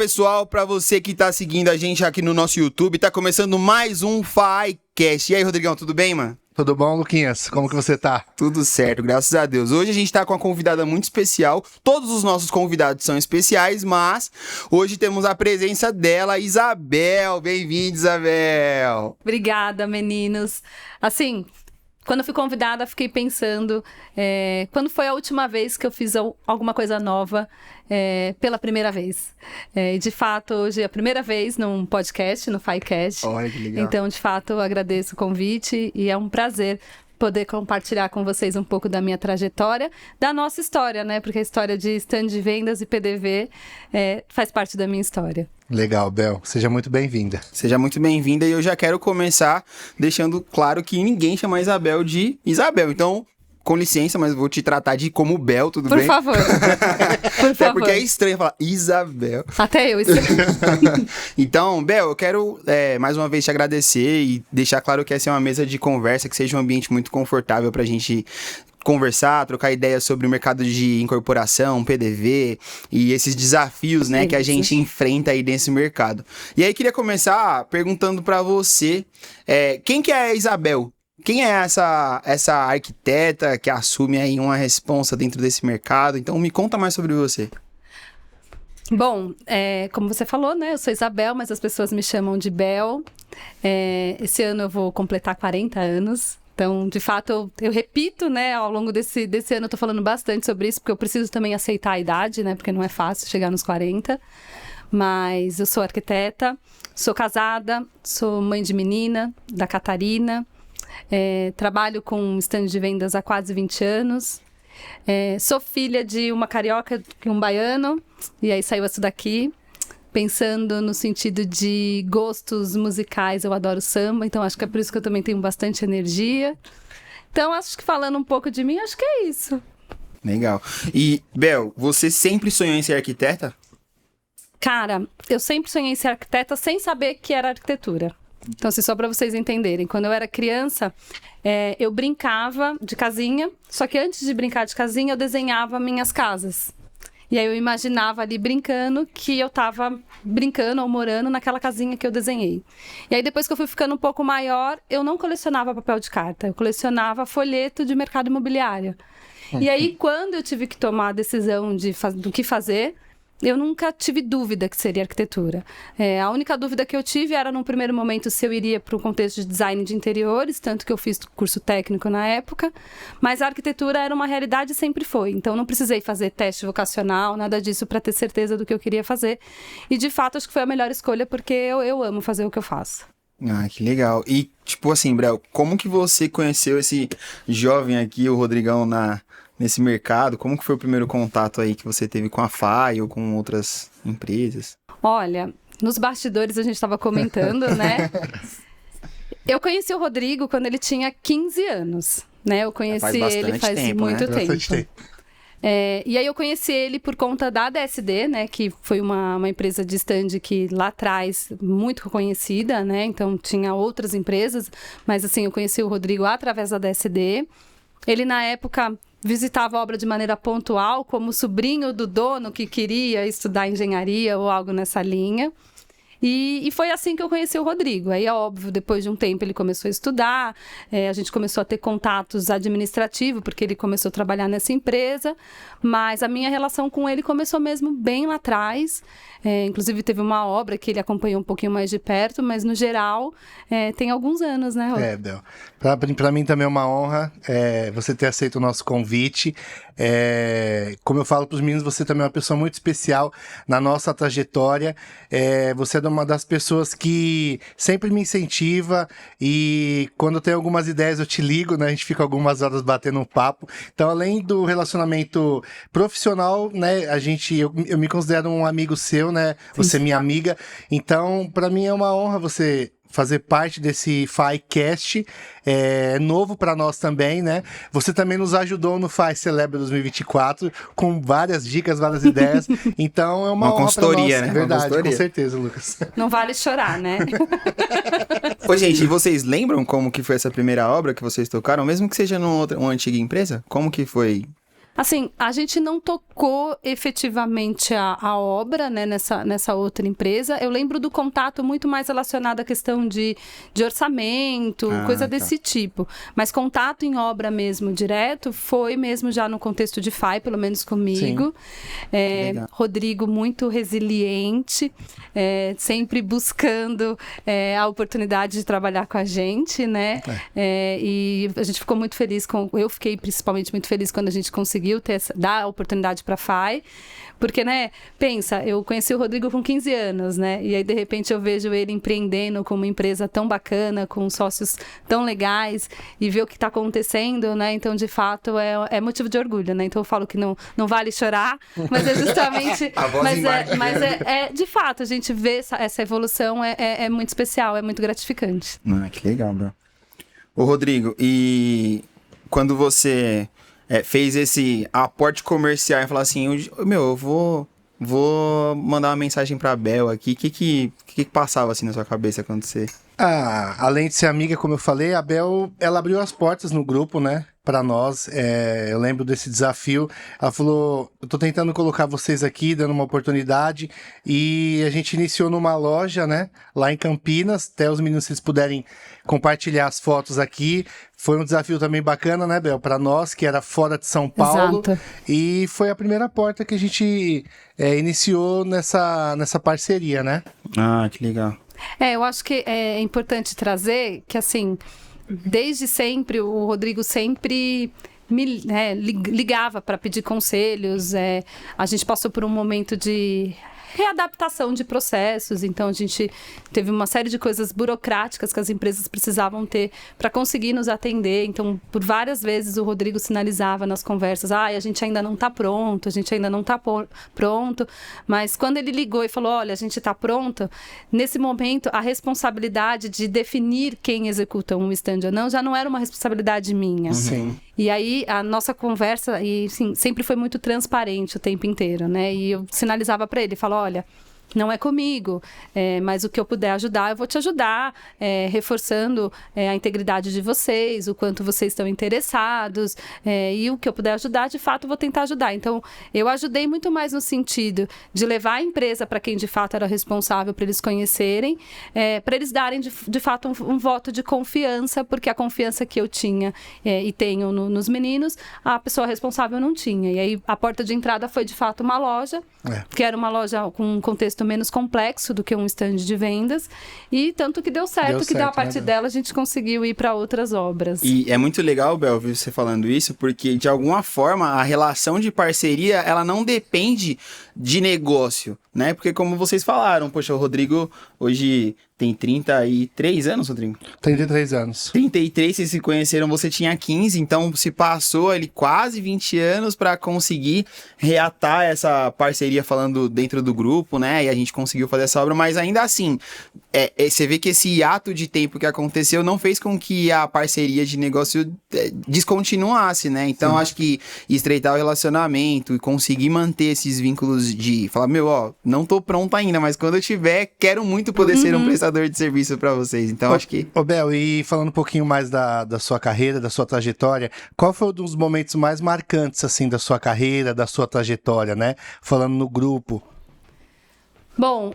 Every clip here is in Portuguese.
pessoal, para você que tá seguindo a gente aqui no nosso YouTube, tá começando mais um FAIcast. E aí, Rodrigão, tudo bem, mano? Tudo bom, Luquinhas? Como que você tá? Tudo certo, graças a Deus. Hoje a gente tá com uma convidada muito especial. Todos os nossos convidados são especiais, mas hoje temos a presença dela, Isabel. Bem-vinda, Isabel. Obrigada, meninos. Assim, quando eu fui convidada, fiquei pensando, quando foi a última vez que eu fiz alguma coisa nova pela primeira vez. E de fato, hoje é a primeira vez num podcast, no FAIcast. Olha que legal. Então, de fato, eu agradeço o convite e é um prazer poder compartilhar com vocês um pouco da minha trajetória, da nossa história, né? Porque a história de stand de vendas e PDV faz parte da minha história. Legal, Bel. Seja muito bem-vinda. Seja muito bem-vinda e eu já quero começar deixando claro que ninguém chama a Isabel de Isabel. Então, com licença, mas vou te tratar de como Bel, tudo bem? Por favor. Por Até favor. porque é estranho falar Isabel. Até eu. Então, Bel, eu quero mais uma vez te agradecer e deixar claro que essa é uma mesa de conversa, que seja um ambiente muito confortável pra gente conversar, trocar ideias sobre o mercado de incorporação, PDV e esses desafios, né, que a gente enfrenta aí nesse mercado. E aí, queria começar perguntando pra você, quem que é a Isabel? Quem é essa arquiteta que assume aí uma responsa dentro desse mercado? Então, me conta mais sobre você. Bom, como você falou, né? Eu sou Isabel, mas as pessoas me chamam de Bel. Esse ano eu vou completar 40 anos. Então, de fato, eu repito, né? Ao longo desse ano eu tô falando bastante sobre isso, porque eu preciso também aceitar a idade, né? Porque não é fácil chegar nos 40. Mas eu sou arquiteta, sou casada, sou mãe de menina, da Catarina. Trabalho com stand de vendas há quase 20 anos. Sou filha de uma carioca e um baiano. E aí saiu isso daqui. Pensando no sentido de gostos musicais, eu adoro samba. Então acho que é por isso que eu também tenho bastante energia. Então acho que falando um pouco de mim, acho que é isso. Legal. E, Bel, você sempre sonhou em ser arquiteta? Cara, eu sempre sonhei em ser arquiteta sem saber que era arquitetura. Então, assim, só para vocês entenderem, quando eu era criança, eu brincava de casinha, só que antes de brincar de casinha, eu desenhava minhas casas. E aí eu imaginava ali brincando que eu tava brincando ou morando naquela casinha que eu desenhei. E aí depois que eu fui ficando um pouco maior, eu não colecionava papel de carta, eu colecionava folheto de mercado imobiliário. E aí quando eu tive que tomar a decisão do que fazer, eu nunca tive dúvida que seria arquitetura. A única dúvida que eu tive era, num primeiro momento, se eu iria para o contexto de design de interiores, tanto que eu fiz curso técnico na época, mas a arquitetura era uma realidade e sempre foi. Então, não precisei fazer teste vocacional, nada disso, para ter certeza do que eu queria fazer. E, de fato, acho que foi a melhor escolha, porque eu amo fazer o que eu faço. Ah, que legal. E, tipo assim, Bel, como que você conheceu esse jovem aqui, o Rodrigão, nesse mercado? Como que foi o primeiro contato aí que você teve com a FAI ou com outras empresas? Olha, nos bastidores a gente estava comentando, né? Eu conheci o Rodrigo quando ele tinha 15 anos, né? Eu conheci ele faz muito tempo. E aí eu conheci ele por conta da DSD, né? Que foi uma empresa de stand que lá atrás, muito reconhecida, né? Então tinha outras empresas, mas assim, eu conheci o Rodrigo através da DSD. Ele, na época, visitava a obra de maneira pontual, como sobrinho do dono que queria estudar engenharia ou algo nessa linha. E foi assim que eu conheci o Rodrigo. Aí, é óbvio, depois de um tempo ele começou a estudar, a gente começou a ter contatos administrativos, porque ele começou a trabalhar nessa empresa, mas a minha relação com ele começou mesmo bem lá atrás. Inclusive, teve uma obra que ele acompanhou um pouquinho mais de perto, mas, no geral, tem alguns anos, né, Rô? Bel. Pra mim também é uma honra você ter aceito o nosso convite. Como eu falo pros meninos, você também é uma pessoa muito especial na nossa trajetória. Você é uma das pessoas que sempre me incentiva e quando eu tenho algumas ideias eu te ligo, né? A gente fica algumas horas batendo um papo. Então, além do relacionamento profissional, né? Eu me considero um amigo seu, né? Você é minha amiga. Então, pra mim é uma honra você fazer parte desse FAIcast, novo para nós também, né? Você também nos ajudou no FAI Celebra 2024, com várias dicas, várias ideias, então é uma honra consultoria, pra nós. Né? Verdade, com certeza, Lucas. Não vale chorar, né? Ô, gente, e vocês lembram como que foi essa primeira obra que vocês tocaram, mesmo que seja numa antiga empresa? Como que foi Assim, a gente não tocou efetivamente a obra, né, nessa outra empresa. Eu lembro do contato muito mais relacionado à questão de orçamento, coisa desse tipo. Mas contato em obra mesmo, direto, foi mesmo já no contexto de FAI, pelo menos comigo. Rodrigo muito resiliente, sempre buscando a oportunidade de trabalhar com a gente, né? E a gente ficou muito feliz eu fiquei principalmente muito feliz quando a gente conseguiu dar a oportunidade para a FAI, porque, né, pensa, eu conheci o Rodrigo com 15 anos, né, e aí de repente eu vejo ele empreendendo com uma empresa tão bacana, com sócios tão legais, e ver o que está acontecendo, né, então de fato é motivo de orgulho, né, então eu falo que não vale chorar, mas é justamente, de fato, a gente vê essa evolução, é muito especial, é muito gratificante. Que legal, meu. Ô Rodrigo, e quando você fez esse aporte comercial e falou assim, eu vou mandar uma mensagem pra Bel aqui, o que passava assim na sua cabeça quando você... Além de ser amiga, como eu falei, a Bel, ela abriu as portas no grupo, né, pra nós. Eu lembro desse desafio. Ela falou, eu tô tentando colocar vocês aqui, dando uma oportunidade, e a gente iniciou numa loja, né, lá em Campinas. Até os meninos, se eles puderem compartilhar as fotos aqui. Foi um desafio também bacana, né, Bel, pra nós, que era fora de São Paulo. Exato. E foi a primeira porta que a gente iniciou nessa parceria, né? Que legal. Eu acho que é importante trazer que, assim, desde sempre, o Rodrigo sempre me ligava para pedir conselhos. A gente passou por um momento de readaptação de processos, então a gente teve uma série de coisas burocráticas que as empresas precisavam ter para conseguir nos atender. Então, por várias vezes o Rodrigo sinalizava nas conversas, a gente ainda não está pronto, pronto, mas quando ele ligou e falou, olha, a gente está pronto, nesse momento a responsabilidade de definir quem executa um stand ou não já não era uma responsabilidade minha. Sim. E aí a nossa conversa sempre foi muito transparente o tempo inteiro, né? E eu sinalizava para ele, falava, olha, não é comigo, mas o que eu puder ajudar, eu vou te ajudar, reforçando a integridade de vocês, o quanto vocês estão interessados, e o que eu puder ajudar, de fato, eu vou tentar ajudar. Então, eu ajudei muito mais no sentido de levar a empresa para quem, de fato, era responsável, para eles conhecerem, para eles darem, de fato, um voto de confiança, porque a confiança que eu tinha e tenho nos meninos, a pessoa responsável não tinha. E aí, a porta de entrada foi, de fato, uma loja, que era uma loja com um contexto menos complexo do que um stand de vendas, e tanto que deu certo, a partir dela a gente conseguiu ir para outras obras. E é muito legal, Bel, ver você falando isso, porque de alguma forma a relação de parceria, ela não depende de negócio, né? Porque como vocês falaram, poxa, o Rodrigo hoje tem 33 anos, Rodrigo? 33 anos. 33, vocês se conheceram, você tinha 15, então se passou ali quase 20 anos para conseguir reatar essa parceria falando dentro do grupo, né? E a gente conseguiu fazer essa obra, mas ainda assim, você vê que esse hiato de tempo que aconteceu não fez com que a parceria de negócio descontinuasse, né? Então, acho que estreitar o relacionamento e conseguir manter esses vínculos de falar, não tô pronto ainda, mas quando eu tiver, quero muito poder ser um prestador de serviço para vocês. Então, acho que... Bel, e falando um pouquinho mais da sua carreira, da sua trajetória, qual foi um dos momentos mais marcantes, assim, da sua carreira, da sua trajetória, né? Falando no grupo. Bom,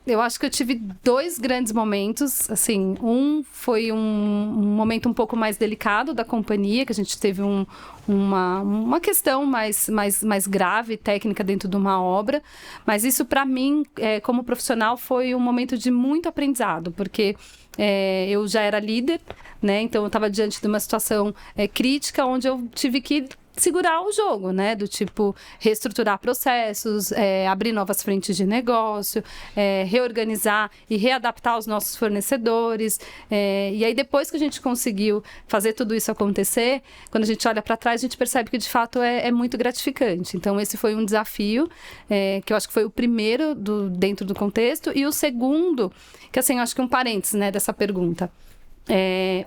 eu acho que eu tive 2 grandes momentos, assim, um foi um momento um pouco mais delicado da companhia, que a gente teve uma questão mais grave, técnica dentro de uma obra, mas isso para mim, como profissional, foi um momento de muito aprendizado, porque eu já era líder, né, então eu estava diante de uma situação crítica, onde eu tive que segurar o jogo, né? Do tipo, reestruturar processos, abrir novas frentes de negócio, reorganizar e readaptar os nossos fornecedores. E aí, depois que a gente conseguiu fazer tudo isso acontecer, quando a gente olha para trás, a gente percebe que, de fato, é muito gratificante. Então, esse foi um desafio, que eu acho que foi o primeiro dentro do contexto. E o segundo, que assim, eu acho que um parênteses, né, dessa pergunta.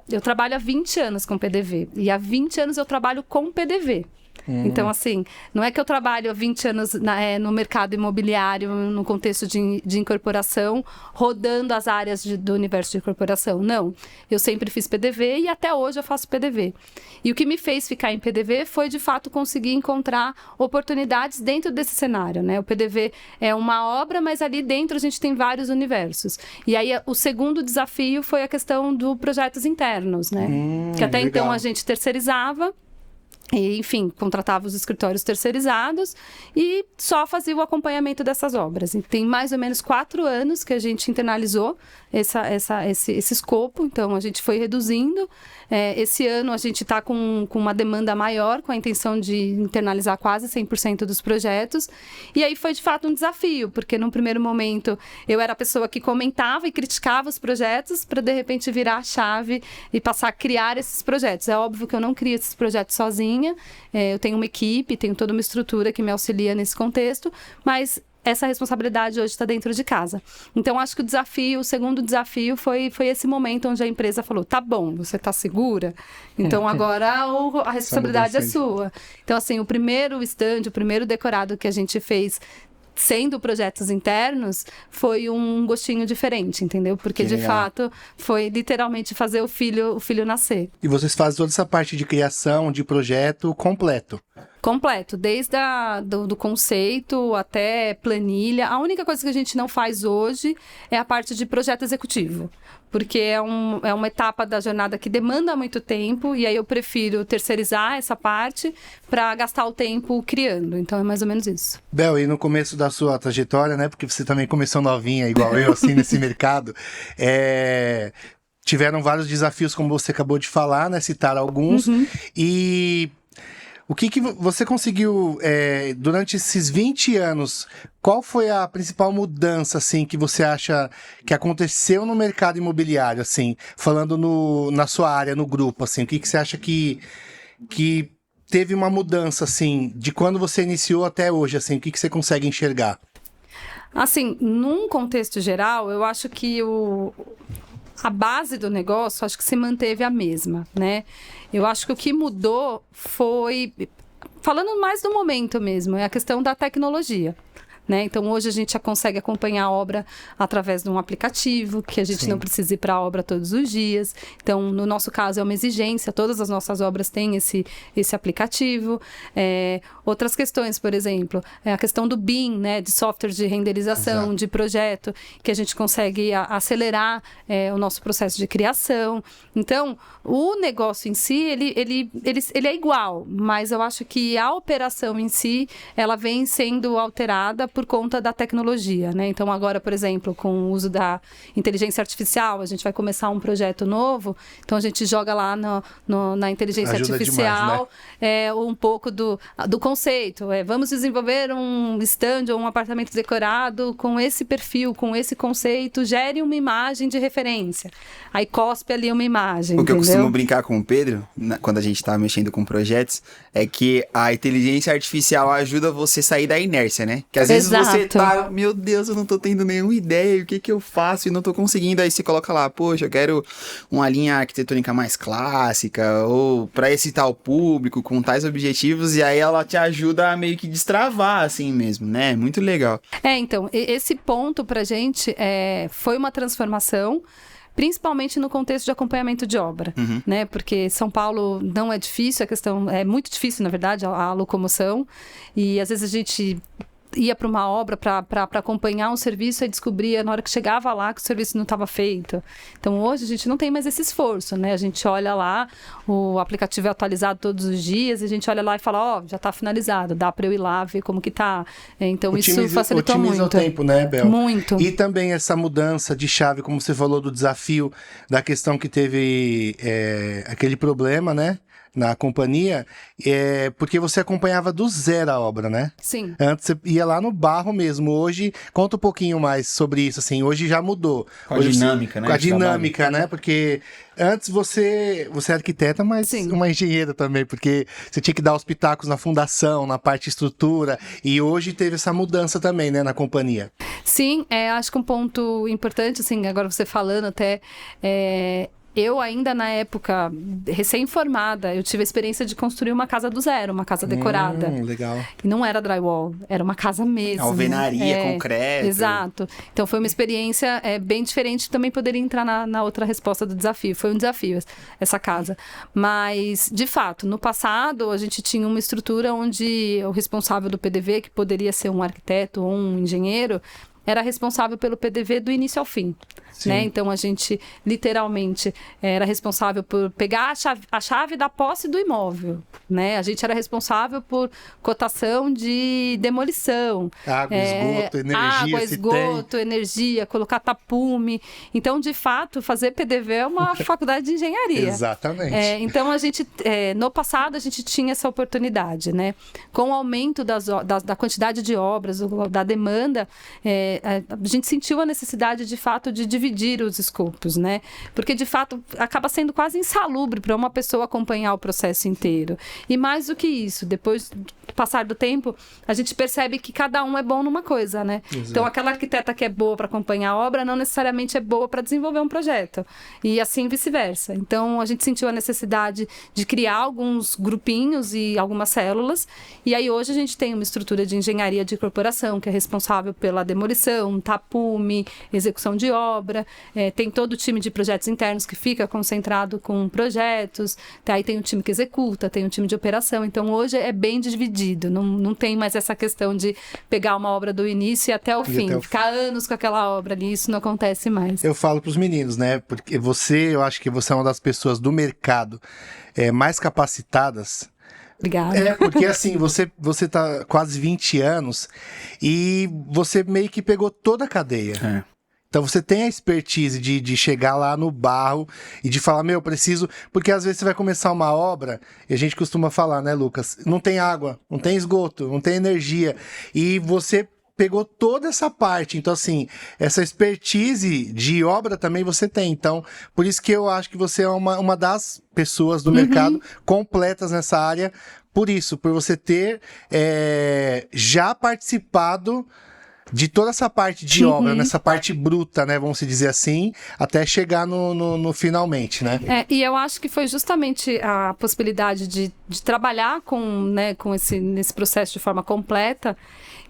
Eu trabalho há 20 anos com PDV. E há 20 anos eu trabalho com PDV. Então, assim, não é que eu trabalho há 20 anos no mercado imobiliário, no contexto de incorporação, rodando as áreas do universo de incorporação. Não. Eu sempre fiz PDV e até hoje eu faço PDV. E o que me fez ficar em PDV foi, de fato, conseguir encontrar oportunidades dentro desse cenário, né? O PDV é uma obra, mas ali dentro a gente tem vários universos. E aí, o segundo desafio foi a questão dos projetos internos, né? Que até legal. Então a gente terceirizava. E, enfim, contratava os escritórios terceirizados e só fazia o acompanhamento dessas obras. E tem mais ou menos 4 anos que a gente internalizou esse escopo, então a gente foi reduzindo. Esse ano a gente está com uma demanda maior, com a intenção de internalizar quase 100% dos projetos. E aí foi de fato um desafio, porque num primeiro momento eu era a pessoa que comentava e criticava os projetos para de repente virar a chave e passar a criar esses projetos. É óbvio que eu não crio esses projetos sozinha, eu tenho uma equipe, tenho toda uma estrutura que me auxilia nesse contexto, mas essa responsabilidade hoje está dentro de casa. Então, acho que o segundo desafio foi esse momento onde a empresa falou, tá bom, você está segura? Então, agora a responsabilidade é sua. Então, assim, o primeiro stand, o primeiro decorado que a gente fez, sendo projetos internos, foi um gostinho diferente, entendeu? Porque, de fato, foi literalmente fazer o filho nascer. E vocês fazem toda essa parte de criação, de projeto completo? Completo, desde do conceito até planilha. A única coisa que a gente não faz hoje é a parte de projeto executivo, porque é uma etapa da jornada que demanda muito tempo, e aí eu prefiro terceirizar essa parte para gastar o tempo criando. Então é mais ou menos isso. Bel, e no começo da sua trajetória, né, porque você também começou novinha, igual eu, assim, nesse mercado, tiveram vários desafios, como você acabou de falar, né, citar alguns, e... O que você conseguiu, durante esses 20 anos, qual foi a principal mudança, assim, que você acha que aconteceu no mercado imobiliário, assim, falando na sua área, no grupo, assim, o que você acha que teve uma mudança, assim, de quando você iniciou até hoje, assim, o que você consegue enxergar? Assim, num contexto geral, eu acho que a base do negócio, acho que se manteve a mesma, né? Eu acho que o que mudou foi, falando mais do momento mesmo, é a questão da tecnologia. Né? Então, hoje a gente já consegue acompanhar a obra através de um aplicativo, que a gente não precisa ir para a obra todos os dias. Então, no nosso caso, é uma exigência, todas as nossas obras têm esse aplicativo. Outras questões, por exemplo, a questão do BIM, né? De software de renderização, Exato. De projeto, que a gente consegue acelerar o nosso processo de criação. Então, o negócio em si, ele é igual, mas eu acho que a operação em si, ela vem sendo alterada por conta da tecnologia, né? Então, agora, por exemplo, com o uso da inteligência artificial, a gente vai começar um projeto novo, então a gente joga lá na inteligência Ajuda artificial demais, né? Um pouco do conceito. Vamos desenvolver um stand ou um apartamento decorado com esse perfil, com esse conceito, gere uma imagem de referência. Aí cospe ali uma imagem, O que eu costumo brincar com o Pedro, quando a gente está mexendo com projetos, é que a inteligência artificial ajuda você a sair da inércia, né? Que às vezes você tá, meu Deus, eu não tô tendo nenhuma ideia, o que eu faço e não tô conseguindo. Aí você coloca lá, poxa, eu quero uma linha arquitetônica mais clássica, ou pra esse tal público, com tais objetivos, e aí ela te ajuda a meio que destravar, assim mesmo, né? Muito legal. Então, esse ponto pra gente foi uma transformação, principalmente no contexto de acompanhamento de obra, né? Porque São Paulo não é difícil, a questão é muito difícil, na verdade, a locomoção, e às vezes a gente ia para uma obra para acompanhar um serviço e descobria na hora que chegava lá que o serviço não estava feito. Então, hoje a gente não tem mais esse esforço, né? A gente olha lá, o aplicativo é atualizado todos os dias, e a gente olha lá e fala, já está finalizado, dá para eu ir lá ver como que está. Então, isso facilitou muito. Otimiza o tempo, né, Bel? Muito. E também essa mudança de chave, como você falou do desafio, da questão que teve aquele problema, né? Na companhia, porque você acompanhava do zero a obra, né? Sim. Antes você ia lá no barro mesmo. Hoje, conta um pouquinho mais sobre isso, assim. Hoje já mudou. Com a dinâmica, né? Com a dinâmica, né? Porque antes você é arquiteta, mas Sim. uma engenheira também, porque você tinha que dar os pitacos na fundação, na parte de estrutura, e hoje teve essa mudança também, né, na companhia. Sim, acho que um ponto importante, assim, agora você falando até, eu ainda na época, recém-formada, eu tive a experiência de construir uma casa do zero, uma casa decorada. Legal. E não era drywall, era uma casa mesmo. Alvenaria, concreto. Exato. Então foi uma experiência bem diferente, também poderia entrar na outra resposta do desafio. Foi um desafio essa casa. Mas, de fato, no passado a gente tinha uma estrutura onde o responsável do PDV, que poderia ser um arquiteto ou um engenheiro, era responsável pelo PDV do início ao fim. Né? Então, a gente, literalmente, era responsável por pegar a chave da posse do imóvel. Né? A gente era responsável por cotação de demolição. Água, esgoto, energia. Energia, colocar tapume. Então, de fato, fazer PDV é uma faculdade de engenharia. Exatamente. Então, a gente, no passado, a gente tinha essa oportunidade. Né? Com o aumento da quantidade de obras, da demanda, a gente sentiu a necessidade, de fato, de dividir os escopos, né? Porque, de fato, acaba sendo quase insalubre para uma pessoa acompanhar o processo inteiro. E mais do que isso, depois do passar do tempo, a gente percebe que cada um é bom numa coisa, né? Exato. Então, aquela arquiteta que é boa para acompanhar a obra não necessariamente é boa para desenvolver um projeto. E assim vice-versa. Então, a gente sentiu a necessidade de criar alguns grupinhos e algumas células. E aí, hoje, a gente tem uma estrutura de engenharia de corporação, que é responsável pela demolição, tapume, execução de obra. Tem todo o time de projetos internos que fica concentrado com projetos. Aí tem o time que executa, tem o time de operação. Então, hoje é bem dividido. Não tem mais essa questão de pegar uma obra do início e até o fim. Ficar anos com aquela obra ali, isso não acontece mais. Eu falo para os meninos, né? Porque eu acho que você é uma das pessoas do mercado mais capacitadas. Obrigada. Porque assim, você tá quase 20 anos e você meio que pegou toda a cadeia. Então você tem a expertise de chegar lá no barro e de falar, preciso... Porque às vezes você vai começar uma obra, e a gente costuma falar, né, Lucas? Não tem água, não tem esgoto, não tem energia. E você pegou toda essa parte. Então, assim, essa expertise de obra também você tem. Então, por isso que eu acho que você é uma das pessoas do mercado completas nessa área. Por isso, por você ter já participado de toda essa parte de obra, nessa parte bruta, né, vamos dizer assim, até chegar no finalmente, né? E eu acho que foi justamente a possibilidade de trabalhar nesse processo de forma completa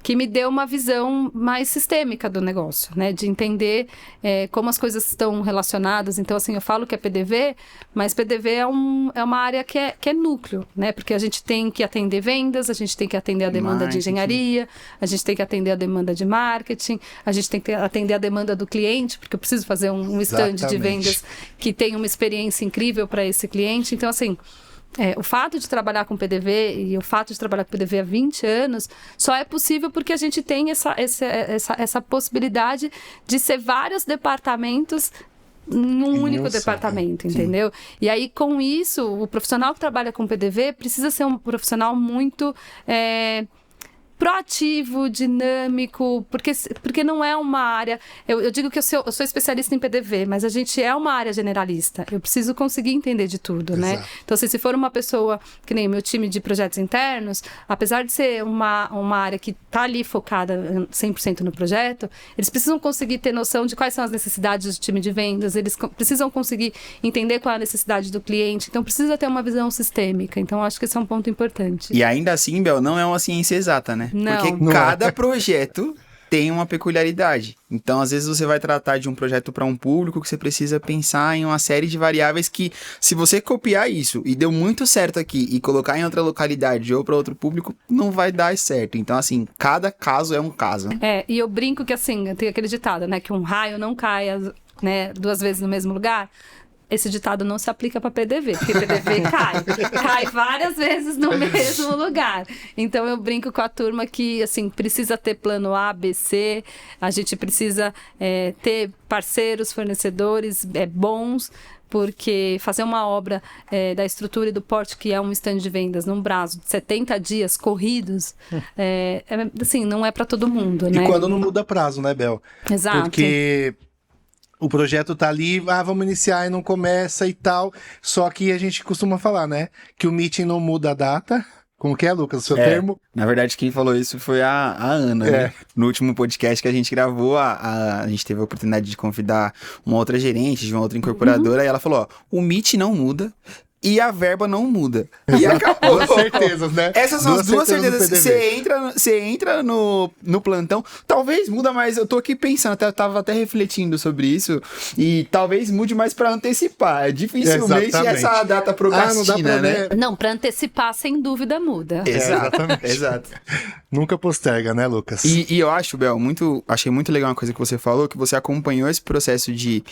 que me deu uma visão mais sistêmica do negócio, né? De entender como as coisas estão relacionadas. Então, assim, eu falo que é PDV, mas PDV é uma área que é núcleo, né? Porque a gente tem que atender vendas, a gente tem que atender a demanda de engenharia, a gente tem que atender a demanda de marketing, a gente tem que atender a demanda do cliente, porque eu preciso fazer um stand de vendas que tenha uma experiência incrível para esse cliente. Então, assim... o fato de trabalhar com PDV e o fato de trabalhar com PDV há 20 anos só é possível porque a gente tem essa possibilidade de ser vários departamentos num único departamento, entendeu? E aí, com isso, o profissional que trabalha com PDV precisa ser um profissional muito... proativo, dinâmico, porque não é uma área... Eu digo que eu sou especialista em PDV, mas a gente é uma área generalista. Eu preciso conseguir entender de tudo, né? Então, se for uma pessoa, que nem o meu time de projetos internos, apesar de ser uma área que está ali focada 100% no projeto, eles precisam conseguir ter noção de quais são as necessidades do time de vendas, eles precisam conseguir entender qual é a necessidade do cliente, então precisa ter uma visão sistêmica. Então, acho que esse é um ponto importante. E ainda assim, Bel, não é uma ciência exata, né? Não. Porque cada projeto tem uma peculiaridade. Então, às vezes, você vai tratar de um projeto para um público que você precisa pensar em uma série de variáveis que, se você copiar isso e deu muito certo aqui e colocar em outra localidade ou para outro público, não vai dar certo. Então, assim, cada caso é um caso. E eu brinco que, assim, tem aquele ditado, né? Que um raio não cai, né, 2 vezes no mesmo lugar. Esse ditado não se aplica para PDV, porque PDV cai várias vezes no mesmo lugar. Então, eu brinco com a turma que, assim, precisa ter plano A, B, C, a gente precisa ter parceiros, fornecedores bons, porque fazer uma obra da estrutura e do porte, que é um stand de vendas num prazo de 70 dias corridos, assim, não é para todo mundo, né? E quando não muda prazo, né, Bel? Exato. Porque... o projeto tá ali, vamos iniciar e não começa e tal. Só que a gente costuma falar, né? Que o meeting não muda a data, Como que é, Lucas, o seu termo? Na verdade, quem falou isso foi a Ana, né? No último podcast que a gente gravou, a gente teve a oportunidade de convidar uma outra gerente de uma outra incorporadora, e ela falou, ó, o Meet não muda, e a verba não muda. E acabou. Duas certezas, né? Essas são as duas certezas. Você entra no plantão, talvez muda mais. Eu tô aqui pensando, tava até refletindo sobre isso, e talvez mude mais pra antecipar. Dificilmente essa data procrastina, né? Não, pra antecipar, sem dúvida, muda. Exatamente. Exato. Nunca posterga, né, Lucas? E eu acho, Bel, achei muito legal uma coisa que você falou, que você acompanhou esse processo de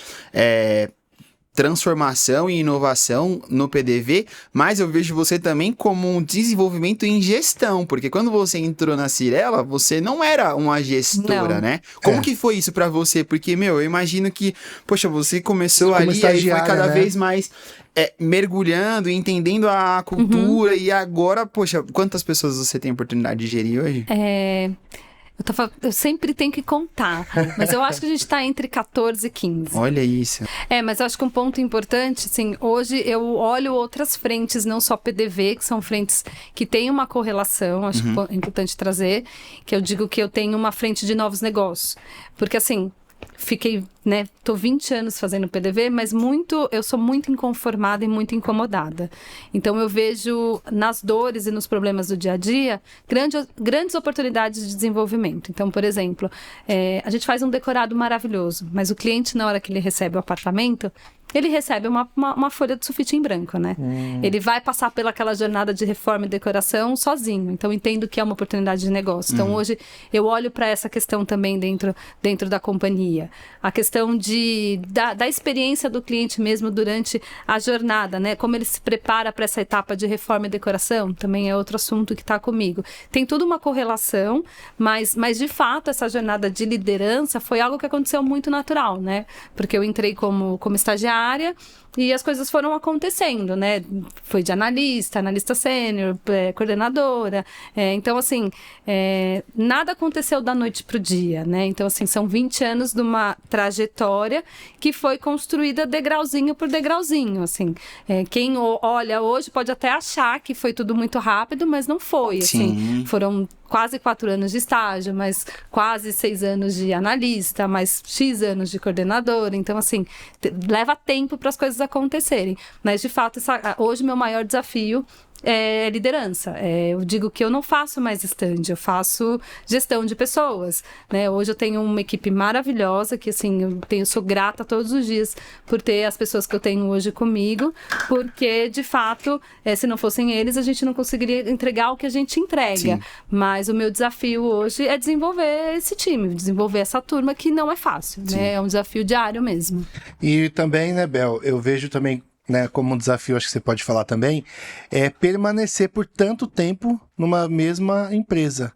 transformação e inovação no PDV, mas eu vejo você também como um desenvolvimento em gestão, porque quando você entrou na Cyrela, você não era uma gestora, né? Como que foi isso pra você? Porque, eu imagino que, poxa, você começou ali e aí foi cada vez mais mergulhando e entendendo a cultura, e agora, poxa, quantas pessoas você tem a oportunidade de gerir hoje? Eu sempre tenho que contar, mas eu acho que a gente está entre 14 e 15. Olha isso. Mas eu acho que um ponto importante, assim, hoje eu olho outras frentes, não só PDV, que são frentes que têm uma correlação, acho que é importante trazer, que eu digo que eu tenho uma frente de novos negócios. Porque, assim, fiquei, tô 20 anos fazendo PDV, mas eu sou muito inconformada e muito incomodada. Então eu vejo nas dores e nos problemas do dia a dia grandes oportunidades de desenvolvimento. Então, por exemplo, a gente faz um decorado maravilhoso, mas o cliente, na hora que ele recebe o apartamento, ele recebe uma folha de sulfite em branco, né? Ele vai passar pelaquela jornada de reforma e decoração sozinho. Então, entendo que é uma oportunidade de negócio. Então, hoje, eu olho para essa questão também dentro da companhia. A questão da experiência do cliente mesmo durante a jornada, né? Como ele se prepara para essa etapa de reforma e decoração, também é outro assunto que está comigo. Tem tudo uma correlação, mas de fato, essa jornada de liderança foi algo que aconteceu muito natural, né? Porque eu entrei como estagiária, e as coisas foram acontecendo, né? Foi de analista sênior, coordenadora. Então, assim, nada aconteceu da noite pro dia, né? Então, assim, são 20 anos de uma trajetória que foi construída degrauzinho por degrauzinho, assim. Quem olha hoje pode até achar que foi tudo muito rápido, mas não foi, assim. Foram quase 4 anos de estágio, mas quase 6 anos de analista, mais X anos de coordenadora. Então, assim, leva tempo para as coisas acontecerem. Mas, de fato, hoje meu maior desafio é liderança. Eu digo que eu não faço mais stand, eu faço gestão de pessoas, né? Hoje eu tenho uma equipe maravilhosa, que assim, eu sou grata todos os dias por ter as pessoas que eu tenho hoje comigo, porque de fato, se não fossem eles, a gente não conseguiria entregar o que a gente entrega. Sim. Mas o meu desafio hoje é desenvolver esse time, desenvolver essa turma, que não é fácil, né? É um desafio diário mesmo. E também, né, Bel, eu vejo também, né, como um desafio, acho que você pode falar também, é permanecer por tanto tempo numa mesma empresa.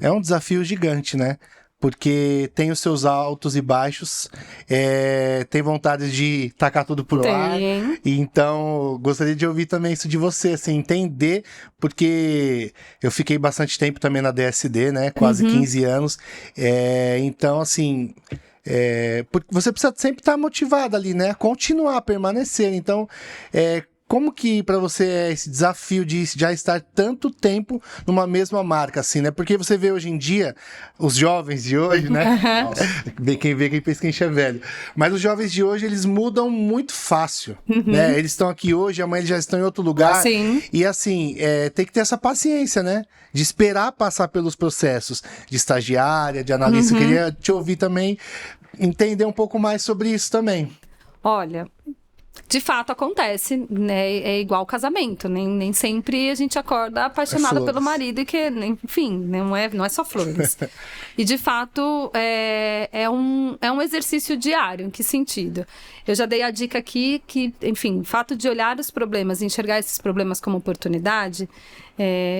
É um desafio gigante, né? Porque tem os seus altos e baixos, tem vontade de tacar tudo pro ar. Então, gostaria de ouvir também isso de você, assim, entender, porque eu fiquei bastante tempo também na DSD, né? Quase 15 anos. Então, assim... porque você precisa sempre estar motivado ali, né? Continuar, permanecer. Então, como que para você é esse desafio de já estar tanto tempo numa mesma marca, assim, né? Porque você vê hoje em dia, os jovens de hoje, né? Nossa, quem vê, quem pensa, quem é velho. Mas os jovens de hoje, eles mudam muito fácil, né? Eles estão aqui hoje, amanhã eles já estão em outro lugar. Sim. E assim, tem que ter essa paciência, né? De esperar passar pelos processos de estagiária, de analista. Eu queria te ouvir também, entender um pouco mais sobre isso também. Olha... De fato, acontece, né? É igual casamento, nem sempre a gente acorda apaixonada pelo marido e que, enfim, não é só flores. E, de fato, é um exercício diário. Em que sentido? Eu já dei a dica aqui que, enfim, o fato de olhar os problemas e enxergar esses problemas como oportunidade,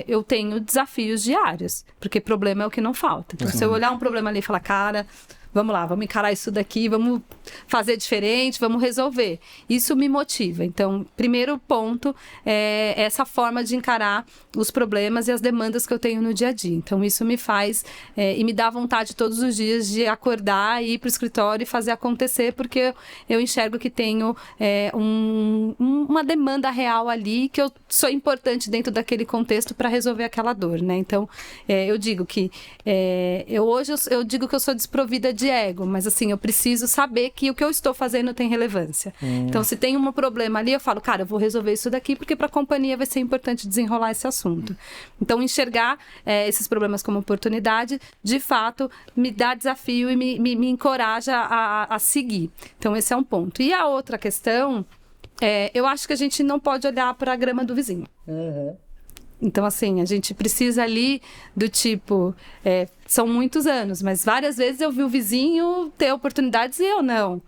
eu tenho desafios diários, porque problema é o que não falta. Então, se eu olhar um problema ali e falar, cara... Vamos lá, vamos encarar isso daqui, vamos fazer diferente, vamos resolver. Isso me motiva. Então, primeiro ponto é essa forma de encarar os problemas e as demandas que eu tenho no dia a dia. Então, isso me faz e me dá vontade todos os dias de acordar, ir para o escritório e fazer acontecer, porque eu enxergo que tenho uma demanda real ali, que eu sou importante dentro daquele contexto para resolver aquela dor, né? Então, eu digo que hoje eu digo que eu sou desprovida de ego, mas assim, eu preciso saber que o que eu estou fazendo tem relevância. Então, se tem um problema ali, eu falo, cara, eu vou resolver isso daqui, porque para a companhia vai ser importante desenrolar esse assunto. Então, enxergar esses problemas como oportunidade, de fato, me dá desafio e me encoraja a seguir. Então, esse é um ponto. E a outra questão, eu acho que a gente não pode olhar para a grama do vizinho. Então, assim, a gente precisa ali do tipo... são muitos anos, mas várias vezes eu vi o vizinho ter oportunidades e eu não.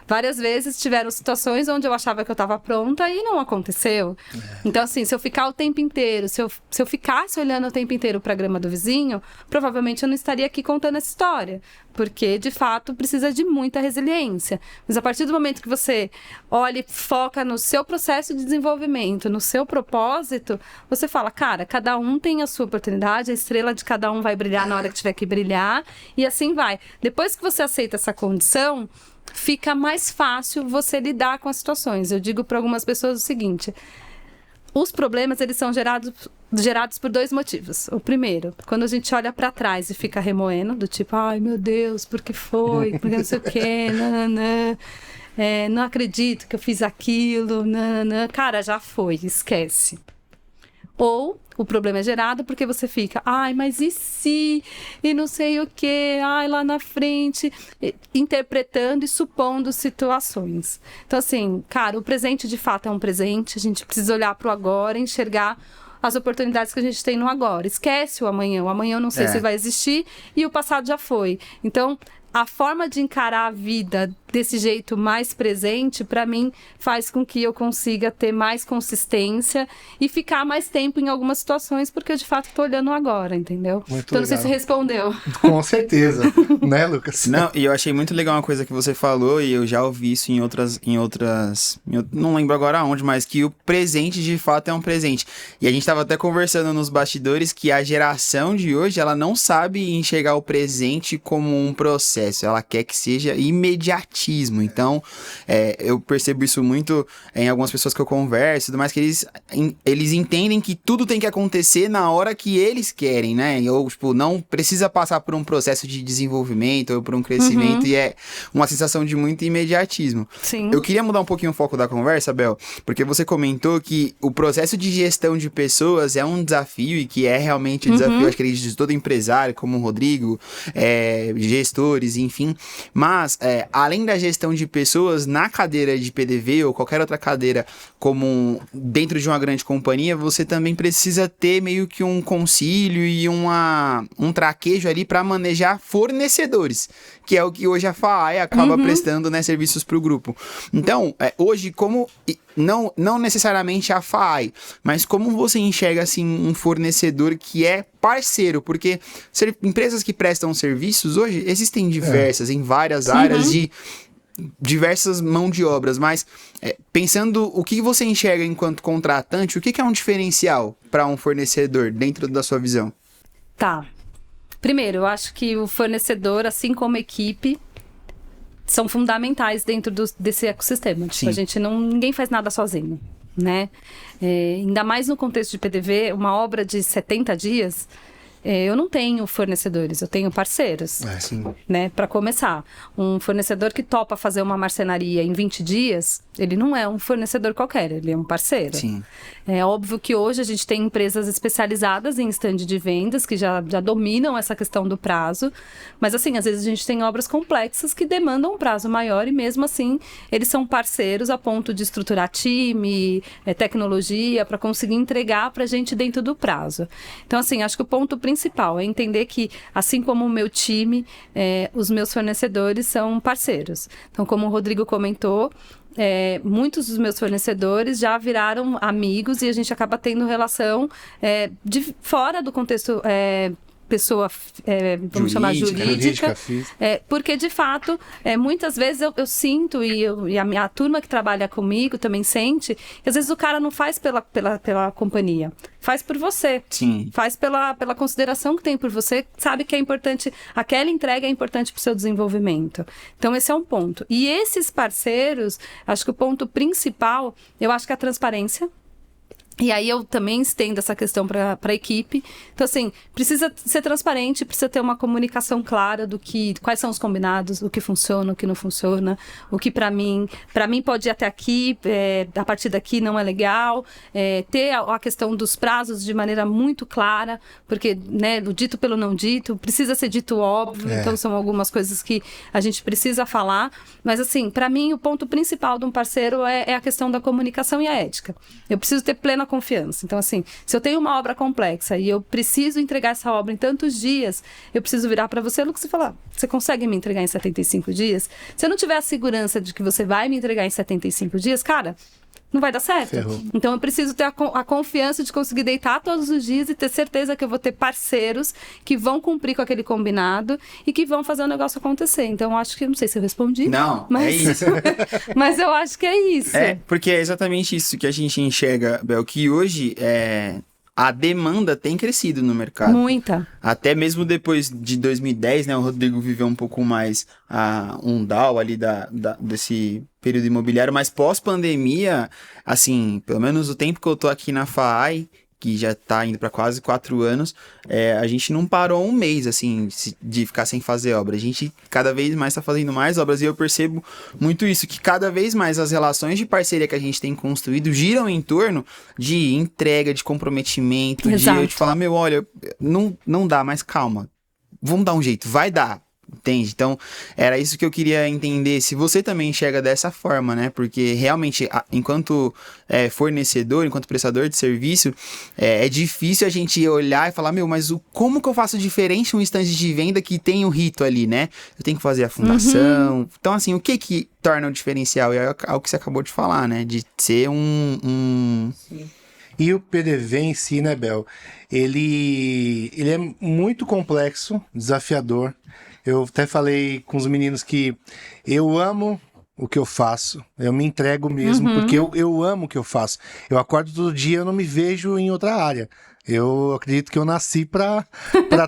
Várias vezes tiveram situações onde eu achava que eu estava pronta e não aconteceu. Então, assim, se eu ficar o tempo inteiro, se eu ficasse olhando o tempo inteiro para a grama do vizinho, provavelmente eu não estaria aqui contando essa história. Porque, de fato, precisa de muita resiliência. Mas a partir do momento que você olha e foca no seu processo de desenvolvimento, no seu propósito, você fala, cara, cada um tem a sua oportunidade, a estrela de cada um vai brilhar na hora que tiver que brilhar, e assim vai. Depois que você aceita essa condição, fica mais fácil você lidar com as situações. Eu digo para algumas pessoas o seguinte: os problemas, eles são gerados por 2 motivos. O primeiro, quando a gente olha para trás e fica remoendo, do tipo, ai meu Deus, por que foi? Por que não sei o quê? Nananã. Não acredito que eu fiz aquilo. Nananã. Cara, já foi, esquece. Ou o problema é gerado porque você fica, ai, mas e se? E não sei o quê, ai, lá na frente, interpretando e supondo situações. Então, assim, cara, o presente de fato é um presente, a gente precisa olhar para o agora, enxergar as oportunidades que a gente tem no agora. Esquece o amanhã eu não sei se vai existir e o passado já foi. Então, a forma de encarar a vida desse jeito mais presente, para mim, faz com que eu consiga ter mais consistência e ficar mais tempo em algumas situações, porque eu, de fato, estou olhando agora, entendeu? Muito então, legal. Não sei se respondeu. Com certeza. Né, Lucas? Não, e eu achei muito legal uma coisa que você falou, e eu já ouvi isso em outras... não lembro agora onde, mas que o presente, de fato, é um presente. E a gente estava até conversando nos bastidores que a geração de hoje, ela não sabe enxergar o presente como um processo. Ela quer que seja imediatismo. Então, eu percebo isso muito em algumas pessoas que eu converso, tudo mais, que eles entendem que tudo tem que acontecer na hora que eles querem, né? Ou, tipo, não precisa passar por um processo de desenvolvimento ou por um crescimento, e é uma sensação de muito imediatismo. Sim. Eu queria mudar um pouquinho o foco da conversa, Bel, porque você comentou que o processo de gestão de pessoas é um desafio, e que é realmente um desafio, acho que de todo empresário, como o Rodrigo, gestores, enfim. Mas, além da gestão de pessoas, na cadeira de PDV ou qualquer outra cadeira como dentro de uma grande companhia, você também precisa ter meio que um concílio e um traquejo ali para manejar fornecedores, que é o que hoje a FAAI acaba prestando, né, serviços para o grupo. Então, hoje, como... Não necessariamente a FAAI, mas como você enxerga assim, um fornecedor que é parceiro? Porque empresas que prestam serviços hoje existem diversas, em várias áreas de diversas mãos de obras, mas pensando o que você enxerga enquanto contratante, o que é um diferencial para um fornecedor dentro da sua visão? Tá. Primeiro, eu acho que o fornecedor, assim como a equipe, são fundamentais dentro desse ecossistema. Tipo, ninguém faz nada sozinho, né? Ainda mais no contexto de PDV, uma obra de 70 dias, eu não tenho fornecedores, eu tenho parceiros, né? Para começar, um fornecedor que topa fazer uma marcenaria em 20 dias, ele não é um fornecedor qualquer, ele é um parceiro. Sim. É óbvio que hoje a gente tem empresas especializadas em stand de vendas que já dominam essa questão do prazo, mas assim, às vezes a gente tem obras complexas que demandam um prazo maior e mesmo assim eles são parceiros a ponto de estruturar time, tecnologia para conseguir entregar para a gente dentro do prazo. Então assim, acho que o ponto principal é entender que, assim como o meu time, os meus fornecedores são parceiros. Então, como o Rodrigo comentou, muitos dos meus fornecedores já viraram amigos e a gente acaba tendo relação de fora do contexto pessoa, vamos chamar jurídica, porque de fato, muitas vezes eu sinto, e a minha turma que trabalha comigo também sente, que às vezes o cara não faz pela companhia, faz por você. Sim. Faz pela consideração que tem por você, sabe que é importante, aquela entrega é importante para o seu desenvolvimento. Então esse é um ponto. E esses parceiros, acho que o ponto principal, eu acho que é a transparência. E aí eu também estendo essa questão para a equipe. Então, assim, precisa ser transparente, precisa ter uma comunicação clara quais são os combinados, o que funciona, o que não funciona, o que para mim pode ir até aqui, a partir daqui não é legal. Ter a questão dos prazos de maneira muito clara, porque, né, o dito pelo não dito, precisa ser dito óbvio, então são algumas coisas que a gente precisa falar. Mas, assim, para mim, o ponto principal de um parceiro é a questão da comunicação e a ética. Eu preciso ter plena confiança. Então, assim, se eu tenho uma obra complexa e eu preciso entregar essa obra em tantos dias, eu preciso virar para você, Lucas, e falar, você consegue me entregar em 75 dias? Se eu não tiver a segurança de que você vai me entregar em 75 dias, cara, não vai dar certo. Ferrou. Então, eu preciso ter a confiança de conseguir deitar todos os dias e ter certeza que eu vou ter parceiros que vão cumprir com aquele combinado e que vão fazer o negócio acontecer. Então, eu acho que, não sei se eu respondi. Não, é isso. Mas eu acho que é isso. Porque é exatamente isso que a gente enxerga, Bel, que hoje a demanda tem crescido no mercado. Muita. Até mesmo depois de 2010, né? O Rodrigo viveu um pouco mais um down ali desse período imobiliário, mas pós-pandemia, assim, pelo menos o tempo que eu tô aqui na FAAI, que já tá indo para quase 4 anos, a gente não parou um mês, assim, de ficar sem fazer obra. A gente cada vez mais tá fazendo mais obras e eu percebo muito isso, que cada vez mais as relações de parceria que a gente tem construído giram em torno de entrega, de comprometimento, Exato. de eu te falar, olha, não dá, mas calma, vamos dar um jeito, vai dar. Entende? Então, era isso que eu queria entender, se você também enxerga dessa forma, né? Porque realmente, enquanto fornecedor, enquanto prestador de serviço, é difícil a gente olhar e falar, mas como que eu faço diferente um stand de venda que tem o rito ali, né? Eu tenho que fazer a fundação. Então, assim, o que torna o diferencial? E é o que você acabou de falar, né? De ser Sim. E o PDV em si, né, Bel? Ele é muito complexo, desafiador. Eu até falei com os meninos que eu amo o que eu faço, eu me entrego mesmo, porque eu amo o que eu faço. Eu acordo todo dia, eu não me vejo em outra área. Eu acredito que eu nasci pra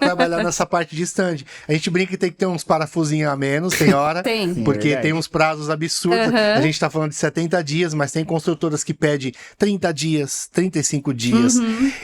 trabalhar nessa parte de stand. A gente brinca que tem que ter uns parafusinhos a menos, tem hora. Tem. Porque tem uns prazos absurdos. A gente tá falando de 70 dias, mas tem construtoras que pedem 30 dias, 35 dias.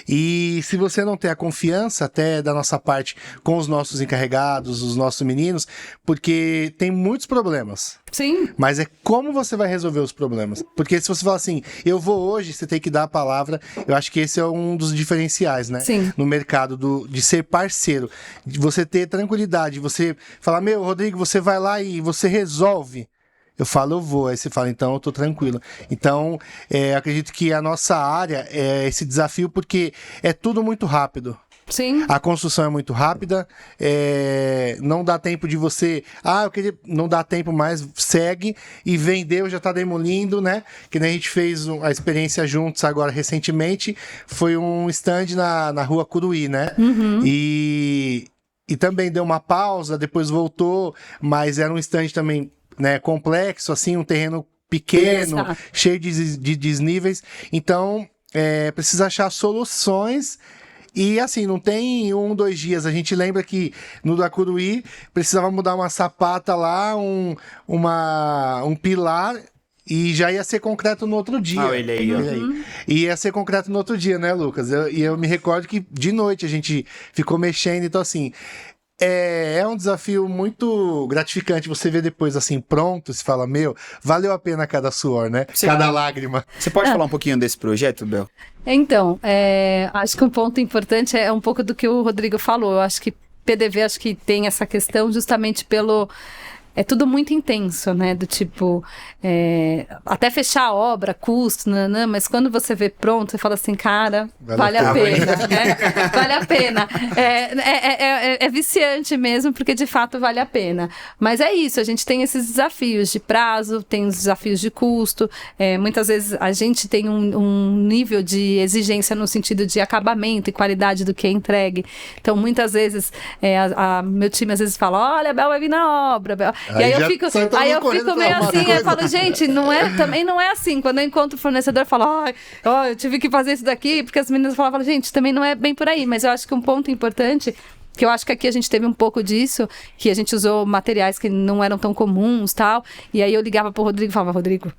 E se você não tem a confiança até da nossa parte com os nossos encarregados, os nossos meninos, porque tem muitos problemas. Sim. Mas é como você vai resolver os problemas. Porque se você falar assim, eu vou hoje, você tem que dar a palavra. Eu acho que esse é um dos diferenciais, né? Sim. No mercado de ser parceiro. De você ter tranquilidade. Você falar, Rodrigo, você vai lá e você resolve. Eu falo, eu vou. Aí você fala, então eu tô tranquilo. Então, acredito que a nossa área é esse desafio porque é tudo muito rápido. Sim. A construção é muito rápida, não dá tempo de você... não dá tempo mais, segue e vendeu, já tá demolindo, né? Que nem a gente fez a experiência juntos agora recentemente, foi um stand na Rua Curuí, né? E também deu uma pausa, depois voltou, mas era um stand também, né, complexo, assim, um terreno pequeno, cheio de desníveis. Então, precisa achar soluções. E assim, não tem 2 dias. A gente lembra que no da Curuí precisava mudar uma sapata lá, um pilar, e já ia ser concreto no outro dia. Ele aí, ó. E ia ser concreto no outro dia, né, Lucas? Eu me recordo que de noite a gente ficou mexendo, então assim... É um desafio muito gratificante você ver depois assim, pronto, se fala, valeu a pena cada suor, né? Cada lágrima. Você pode falar um pouquinho desse projeto, Bel? Então, acho que um ponto importante é um pouco do que o Rodrigo falou. Eu acho que PDV tem essa questão justamente é tudo muito intenso, né? Do tipo, até fechar a obra, custo, mas quando você vê pronto, você fala assim, cara, vale a pena. Vale a pena. É viciante mesmo, porque de fato vale a pena. Mas é isso, a gente tem esses desafios de prazo, tem os desafios de custo, muitas vezes a gente tem um nível de exigência no sentido de acabamento e qualidade do que é entregue. Então, muitas vezes, meu time às vezes fala, olha, a Bel vai vir na obra, Bel. E aí eu fico meio assim, eu falo, gente, também não é assim. Quando eu encontro o fornecedor, eu falo, eu tive que fazer isso daqui, porque as meninas falavam, gente, também não é bem por aí. Mas eu acho que um ponto importante, que eu acho que aqui a gente teve um pouco disso, que a gente usou materiais que não eram tão comuns, tal. E aí eu ligava pro Rodrigo e falava, Rodrigo,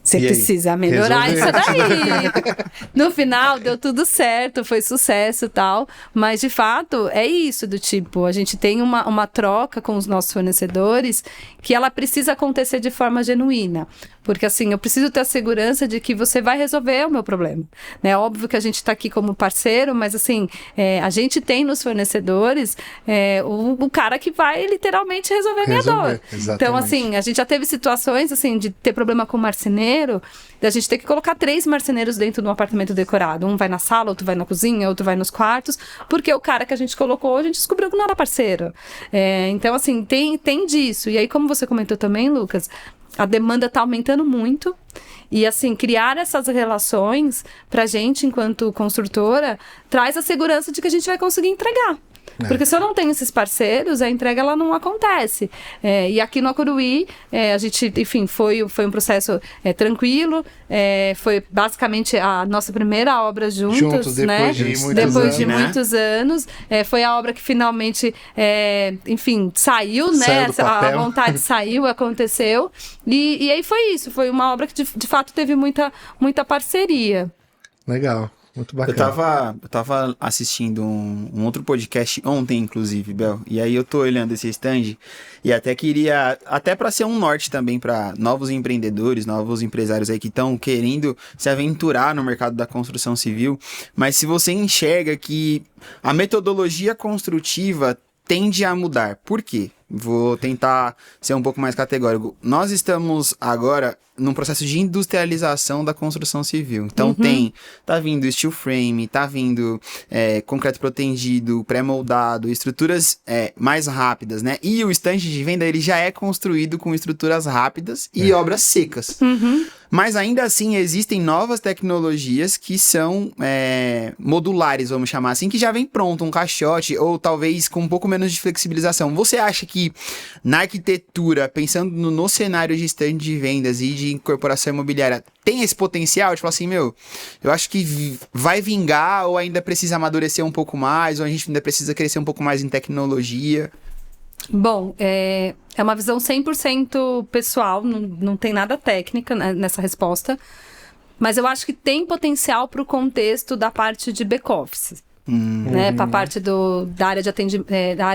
você precisa melhorar isso daí. No final, deu tudo certo, foi sucesso e tal. Mas, de fato, é isso do tipo, a gente tem uma troca com os nossos fornecedores que ela precisa acontecer de forma genuína. Porque, assim, eu preciso ter a segurança de que você vai resolver o meu problema. É óbvio que a gente está aqui como parceiro, mas, assim, a gente tem nos fornecedores o cara que vai literalmente resolver a minha dor. Exatamente. Então, assim, a gente já teve situações, assim, de ter problema com marceneiro, da gente ter que colocar 3 marceneiros dentro de um apartamento decorado. Um vai na sala, outro vai na cozinha, outro vai nos quartos, porque o cara que a gente colocou, a gente descobriu que não era parceiro. Então, assim, tem disso. E aí, como você comentou também, Lucas, a demanda está aumentando muito e, assim, criar essas relações pra gente, enquanto construtora, traz a segurança de que a gente vai conseguir entregar. Porque se eu não tenho esses parceiros, a entrega ela não acontece. E aqui no Acuruí, a gente, enfim, foi um processo tranquilo. Foi basicamente a nossa primeira obra juntos, né? Depois de muitos anos. Foi a obra que finalmente, enfim, saiu, né? A vontade saiu, aconteceu. E aí foi isso. Foi uma obra que, de fato, teve muita parceria. Legal. Muito bacana. Eu tava assistindo um outro podcast ontem, inclusive, Bel. E aí eu tô olhando esse stand e até queria, até para ser um norte também para novos empreendedores, novos empresários aí que estão querendo se aventurar no mercado da construção civil. Mas se você enxerga que a metodologia construtiva tende a mudar, por quê? Vou tentar ser um pouco mais categórico. Nós estamos agora num processo de industrialização da construção civil. Então tá vindo steel frame, tá vindo concreto protendido, pré-moldado, estruturas mais rápidas, né? E o stand de venda, ele já é construído com estruturas rápidas e obras secas. Mas ainda assim, existem novas tecnologias que são modulares, vamos chamar assim, que já vem pronto, um caixote, ou talvez com um pouco menos de flexibilização. Você acha que na arquitetura, pensando no cenário de stand de vendas e de incorporação imobiliária, tem esse potencial de falar assim, eu acho que vai vingar, ou ainda precisa amadurecer um pouco mais, ou a gente ainda precisa crescer um pouco mais em tecnologia? Bom, é uma visão 100% pessoal, não tem nada técnica nessa resposta, mas eu acho que tem potencial para o contexto da parte de back-office. Né, para a parte da área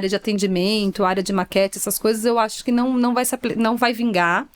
de atendimento, área de maquete, essas coisas, eu acho que não vai vingar,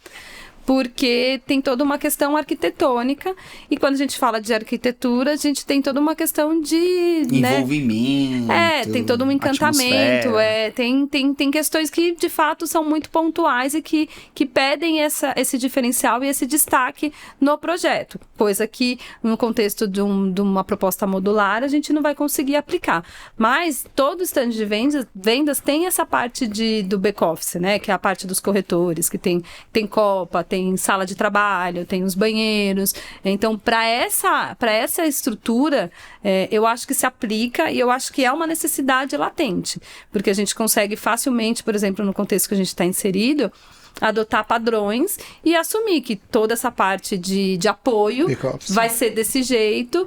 porque tem toda uma questão arquitetônica, e quando a gente fala de arquitetura, a gente tem toda uma questão de envolvimento, tem todo um encantamento, tem questões que de fato são muito pontuais e que pedem esse diferencial e esse destaque no projeto, coisa que no contexto de uma proposta modular a gente não vai conseguir aplicar. Mas todo stand de vendas tem essa parte do back-office, né, que é a parte dos corretores, que tem copa, tem sala de trabalho, tem os banheiros. Então, para essa estrutura, eu acho que se aplica, e eu acho que é uma necessidade latente, porque a gente consegue facilmente, por exemplo, no contexto que a gente está inserido, adotar padrões e assumir que toda essa parte de apoio vai ser desse jeito,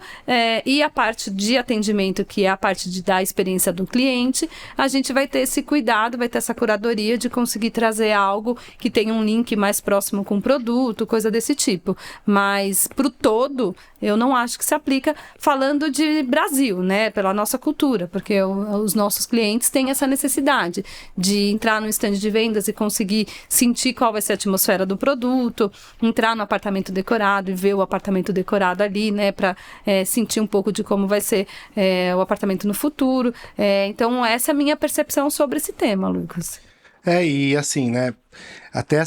e a parte de atendimento, que é a parte de dar a experiência do cliente, a gente vai ter esse cuidado, vai ter essa curadoria de conseguir trazer algo que tenha um link mais próximo com o produto, coisa desse tipo. Mas pro todo, eu não acho que se aplica, falando de Brasil, né, pela nossa cultura, porque os nossos clientes têm essa necessidade de entrar no stand de vendas e conseguir sentir qual vai ser a atmosfera do produto, entrar no apartamento decorado e ver o apartamento decorado ali, né, para sentir um pouco de como vai ser o apartamento no futuro. Então, essa é a minha percepção sobre esse tema, Lucas. E assim, né? Até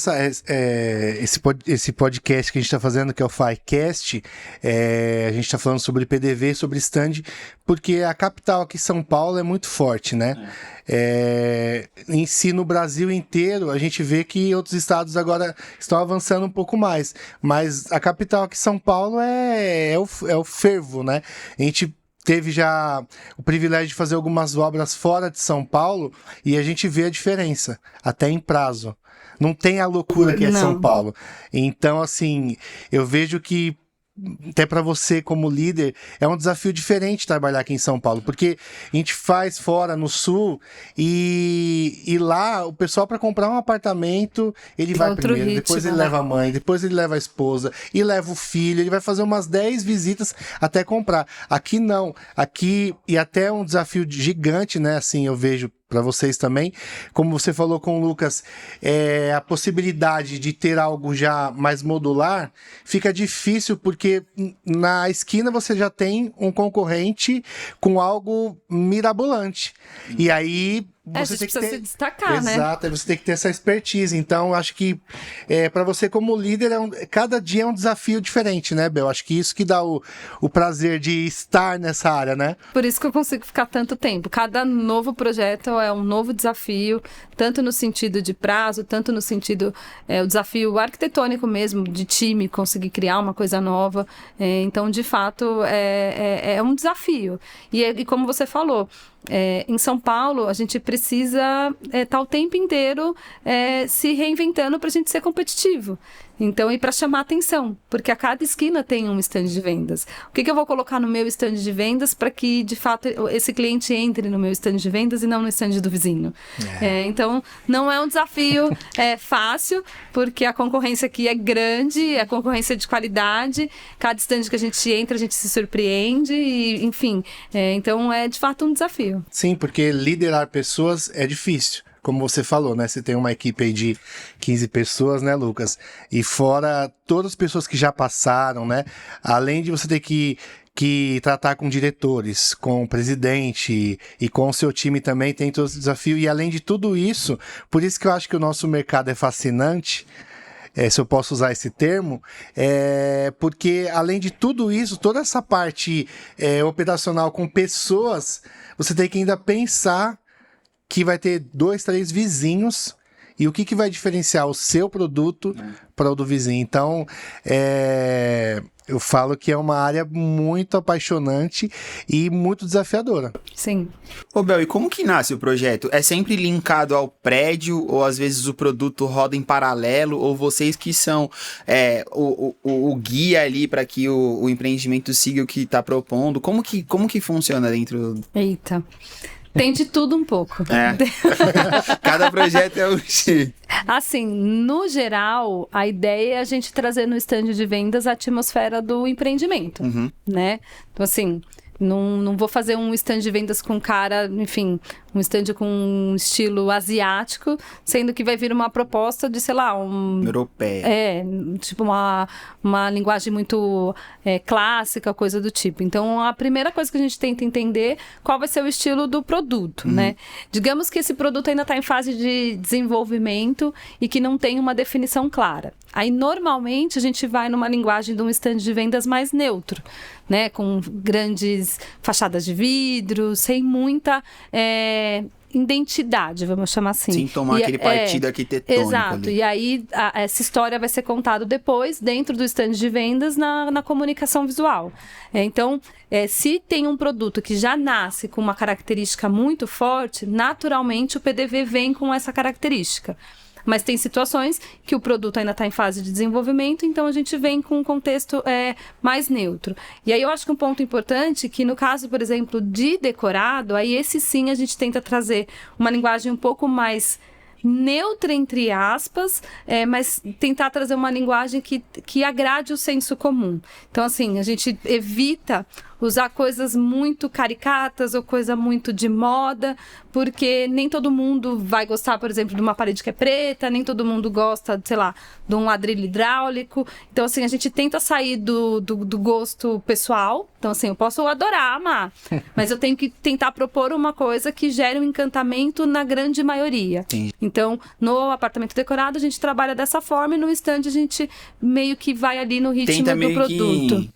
esse podcast que a gente está fazendo, que é o FICast, a gente está falando sobre PDV, sobre stand, porque a capital aqui, São Paulo, é muito forte, né? Em si, no Brasil inteiro, a gente vê que outros estados agora estão avançando um pouco mais, mas a capital aqui, São Paulo, é o fervo, né? A gente teve já o privilégio de fazer algumas obras fora de São Paulo e a gente vê a diferença, até em prazo. Não tem a loucura que é São Paulo. Então, assim, eu vejo que até para você como líder, é um desafio diferente trabalhar aqui em São Paulo, porque a gente faz fora no Sul e lá o pessoal para comprar um apartamento, ele vai primeiro, depois ele leva a mãe, depois ele leva a esposa e leva o filho, ele vai fazer umas 10 visitas até comprar. Aqui não, aqui e até um desafio gigante, né, assim, eu vejo para vocês também, como você falou com o Lucas, a possibilidade de ter algo já mais modular fica difícil porque na esquina você já tem um concorrente com algo mirabolante. E aí você tem que ter... se destacar, né? Exato, você tem que ter essa expertise. Então, acho que para você como líder, cada dia é um desafio diferente, né, Bel? Acho que isso que dá o prazer de estar nessa área, né? Por isso que eu consigo ficar tanto tempo. Cada novo projeto é um novo desafio, tanto no sentido de prazo, tanto no sentido, o desafio arquitetônico mesmo, de time, conseguir criar uma coisa nova. Então, de fato, é um desafio. E como você falou, em São Paulo, a gente precisa estar o tempo inteiro se reinventando para a gente ser competitivo. Então, e para chamar atenção, porque a cada esquina tem um stand de vendas. O que eu vou colocar no meu stand de vendas para que, de fato, esse cliente entre no meu stand de vendas e não no stand do vizinho? Então, não é um desafio fácil, porque a concorrência aqui é grande, a concorrência é de qualidade, cada stand que a gente entra, a gente se surpreende, e, enfim. Então, é de fato um desafio. Sim, porque liderar pessoas é difícil. Como você falou, né? Você tem uma equipe aí de 15 pessoas, né, Lucas? E fora todas as pessoas que já passaram, né? Além de você ter que tratar com diretores, com o presidente e com o seu time também, tem todo esse desafio. E além de tudo isso, por isso que eu acho que o nosso mercado é fascinante, se eu posso usar esse termo, porque além de tudo isso, toda essa parte operacional com pessoas, você tem que ainda pensar que vai ter 2, 3 vizinhos e o que vai diferenciar o seu produto para o do vizinho. Então, eu falo que é uma área muito apaixonante e muito desafiadora. Sim. Ô Bel, e como que nasce o projeto? É sempre linkado ao prédio ou às vezes o produto roda em paralelo ou vocês que são o guia ali para que o empreendimento siga o que está propondo? Como que funciona dentro... Eita... Tem de tudo um pouco. Cada projeto é um jeito. Assim, no geral, a ideia é a gente trazer no stand de vendas a atmosfera do empreendimento, né? Então, assim, não vou fazer um stand de vendas com cara, enfim, um stand com um estilo asiático, sendo que vai vir uma proposta de, sei lá, europeia. Tipo uma linguagem muito clássica, coisa do tipo. Então, a primeira coisa que a gente tenta entender qual vai ser o estilo do produto, né? Digamos que esse produto ainda está em fase de desenvolvimento e que não tem uma definição clara. Aí, normalmente, a gente vai numa linguagem de um stand de vendas mais neutro, né? Com grandes fachadas de vidro, sem muita identidade, vamos chamar assim. Sem tomar aquele partido arquitetônico. Exato. Ali. E aí, essa história vai ser contada depois, dentro do stand de vendas, na comunicação visual. Então, se tem um produto que já nasce com uma característica muito forte, naturalmente o PDV vem com essa característica. Mas tem situações que o produto ainda está em fase de desenvolvimento, então a gente vem com um contexto mais neutro. E aí eu acho que um ponto importante, que no caso, por exemplo, de decorado, aí esse sim a gente tenta trazer uma linguagem um pouco mais neutra, entre aspas, mas tentar trazer uma linguagem que agrade o senso comum. Então, assim, a gente evita usar coisas muito caricatas ou coisa muito de moda, porque nem todo mundo vai gostar, por exemplo, de uma parede que é preta, nem todo mundo gosta, sei lá, de um ladrilho hidráulico. Então, assim, a gente tenta sair do gosto pessoal, Então, assim, eu posso adorar, amar, mas eu tenho que tentar propor uma coisa que gere um encantamento na grande maioria. Sim. Então, no apartamento decorado, a gente trabalha dessa forma e no stand a gente meio que vai ali no ritmo do produto.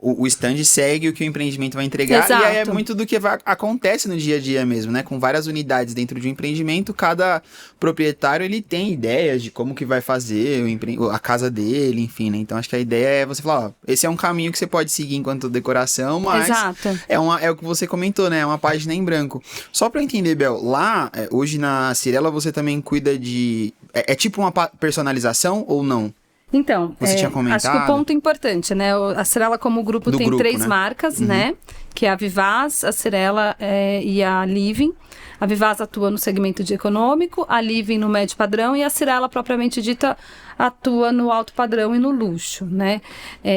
O stand segue o que o empreendimento vai entregar. Exato. E aí é muito do que acontece no dia a dia mesmo, né? Com várias unidades dentro de um empreendimento, cada proprietário ele tem ideias de como que vai fazer a casa dele, enfim, né? Então acho que a ideia é você falar, ó, esse é um caminho que você pode seguir enquanto decoração, mas Exato. é o que você comentou, né? É uma página em branco. Só pra eu entender, Bel, lá, hoje na Cyrela você também cuida de... É tipo uma personalização ou não? Então, você tinha comentado? Acho que o ponto importante, né? A Cyrela como grupo tem 3 marcas, né? Que é a Vivaz, a Cyrela e a Living. A Vivaz atua no segmento de econômico, a Living no médio padrão e a Cyrela, propriamente dita, atua no alto padrão e no luxo, né?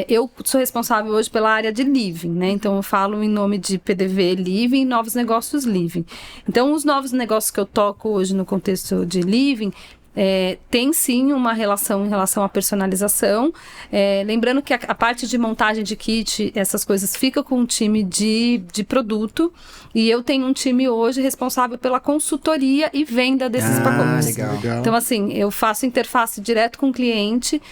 Eu sou responsável hoje pela área de Living, né? Então, eu falo em nome de PDV Living e Novos Negócios Living. Então, os novos negócios que eu toco hoje no contexto de Living... tem sim uma relação em relação à personalização, lembrando que a parte de montagem de kit, essas coisas fica com um time de produto, e eu tenho um time hoje responsável pela consultoria e venda desses pacotes. Legal. Então, assim, eu faço interface direto com o cliente,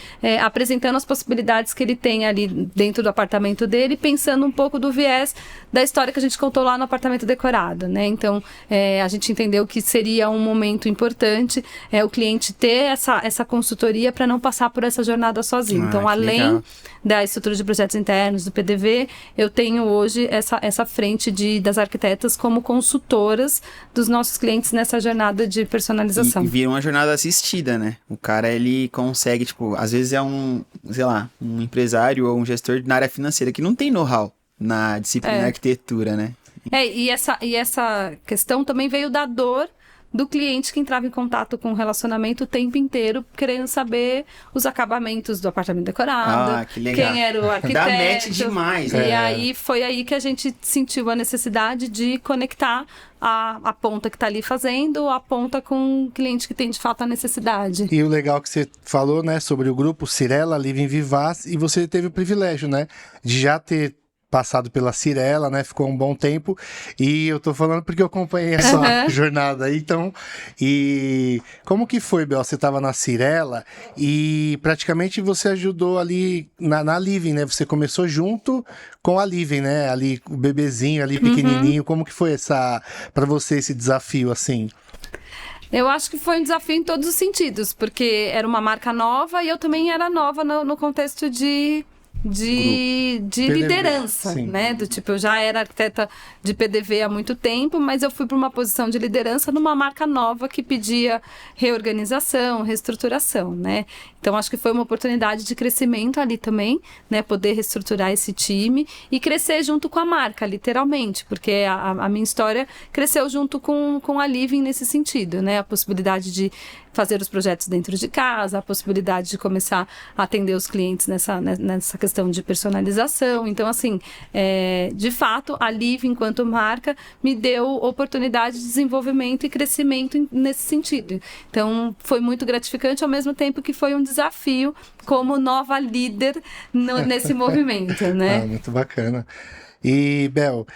apresentando as possibilidades que ele tem ali dentro do apartamento dele, pensando um pouco do viés da história que a gente contou lá no apartamento decorado, né? Então, a gente entendeu que seria um momento importante o cliente ter essa consultoria para não passar por essa jornada sozinho. Então, além da estrutura de projetos internos, do PDV, eu tenho hoje essa frente das arquitetas como consultoras dos nossos clientes nessa jornada de personalização. E vira uma jornada assistida, né? O cara, ele consegue, tipo, às vezes é um empresário ou um gestor na área financeira que não tem know-how na disciplina de arquitetura, né? E essa questão também veio da dor do cliente que entrava em contato com o relacionamento o tempo inteiro, querendo saber os acabamentos do apartamento decorado, que legal. Quem era o arquiteto. Dá match demais. E aí foi aí que a gente sentiu a necessidade de conectar a ponta que está ali fazendo, a ponta com o cliente que tem de fato a necessidade. E o legal que você falou, né, sobre o grupo Cyrela, Living Vivaz, e você teve o privilégio, né, de já ter passado pela Cyrela, né? Ficou um bom tempo. E eu tô falando porque eu acompanhei essa jornada aí. Então, e como que foi, Bel? Você tava na Cyrela e praticamente você ajudou ali na Living, né? Você começou junto com a Living, né? Ali, o bebezinho ali, pequenininho. Como que foi para você esse desafio, assim? Eu acho que foi um desafio em todos os sentidos, porque era uma marca nova e eu também era nova no contexto de liderança, né? Do tipo, eu já era arquiteta de PDV há muito tempo, mas eu fui para uma posição de liderança numa marca nova que pedia reorganização, reestruturação, né? Então, acho que foi uma oportunidade de crescimento ali também, né? Poder reestruturar esse time e crescer junto com a marca, literalmente, porque a minha história cresceu junto com a Living nesse sentido, né? A possibilidade de fazer os projetos dentro de casa, a possibilidade de começar a atender os clientes nessa questão de personalização. Então, assim, de fato, a Living, enquanto marca, me deu oportunidade de desenvolvimento e crescimento nesse sentido. Então, foi muito gratificante, ao mesmo tempo que foi um desafio como nova líder nesse movimento, né? Muito bacana. E, Bel,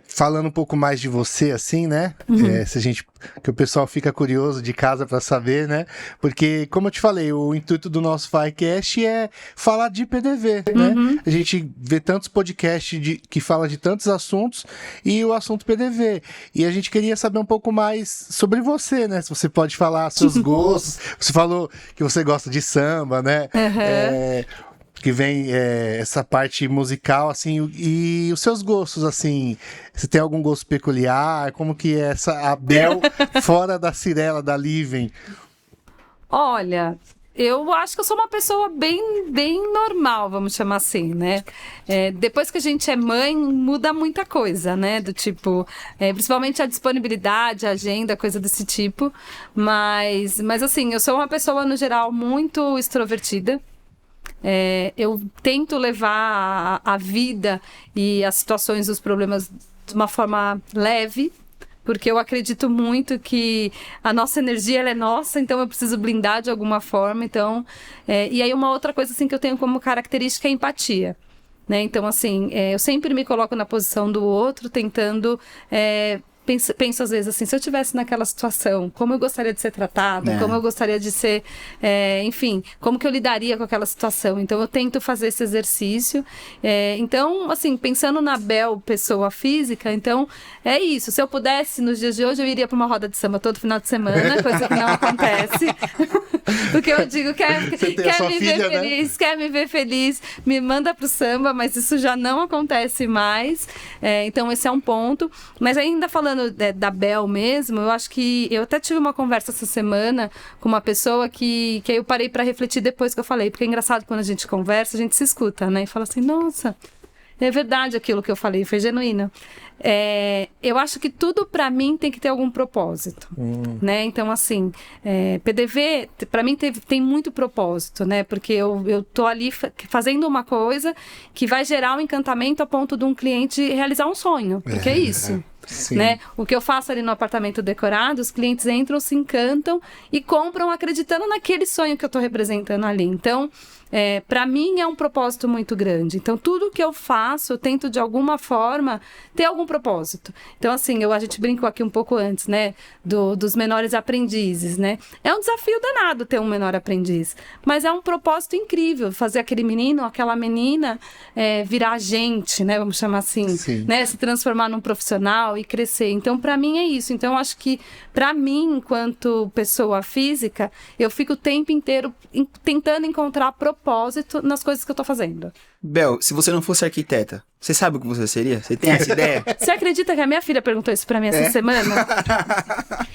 falando um pouco mais de você, assim, né? Que o pessoal fica curioso de casa para saber, né? Porque, como eu te falei, o intuito do nosso Firecast é falar de PDV, né? A gente vê tantos podcasts que falam de tantos assuntos e o assunto PDV. E a gente queria saber um pouco mais sobre você, né? Se você pode falar seus gostos. Você falou que você gosta de samba, né? Que vem essa parte musical, assim, e os seus gostos, assim, você tem algum gosto peculiar? Como que é a Bel fora da Cyrela, da Living? Olha, eu acho que eu sou uma pessoa bem normal, vamos chamar assim, né? Depois que a gente é mãe, muda muita coisa, né? Do tipo, principalmente a disponibilidade, a agenda, coisa desse tipo. Mas assim, eu sou uma pessoa, no geral, muito extrovertida. Eu tento levar a vida e as situações, os problemas de uma forma leve, porque eu acredito muito que a nossa energia ela é nossa, então eu preciso blindar de alguma forma. Então, e aí uma outra coisa assim, que eu tenho como característica é a empatia. né? Então, assim, eu sempre me coloco na posição do outro, tentando... Penso às vezes assim, se eu estivesse naquela situação, como eu gostaria de ser tratada, como eu gostaria de ser, enfim, como que eu lidaria com aquela situação. Então, eu tento fazer esse exercício. Então, assim, pensando na Bel, pessoa física, então, é isso. Se eu pudesse, nos dias de hoje, eu iria para uma roda de samba todo final de semana, coisa que não acontece. Porque eu digo, quer me ver feliz, quer me ver feliz, me manda pro samba, mas isso já não acontece mais. Então, esse é um ponto. Mas ainda falando da Bel mesmo, eu acho que eu até tive uma conversa essa semana com uma pessoa que eu parei para refletir depois que eu falei, porque é engraçado quando a gente conversa, a gente se escuta, né? E fala assim, nossa, é verdade aquilo que eu falei, foi genuíno. Eu acho que tudo para mim tem que ter algum propósito, né? Então, assim, PDV para mim tem muito propósito, né? Porque eu tô ali fazendo uma coisa que vai gerar um encantamento a ponto de um cliente realizar um sonho, porque é isso. Né? O que eu faço ali no apartamento decorado, os clientes entram, se encantam e compram acreditando naquele sonho que eu estou representando ali. Então, para mim é um propósito muito grande. Então, tudo que eu faço, eu tento de alguma forma ter algum propósito. Então, assim, a gente brincou aqui um pouco antes, né? Dos menores aprendizes, né? É um desafio danado ter um menor aprendiz, mas é um propósito incrível fazer aquele menino, aquela menina virar gente, né? Vamos chamar assim, né? Se transformar num profissional e crescer. Então, para mim é isso. Então, eu acho que para mim, enquanto pessoa física, eu fico o tempo inteiro tentando encontrar propósito nas coisas que eu tô fazendo. Bel, se você não fosse arquiteta, você sabe o que você seria? Você tem essa ideia? Você acredita que a minha filha perguntou isso pra mim essa semana?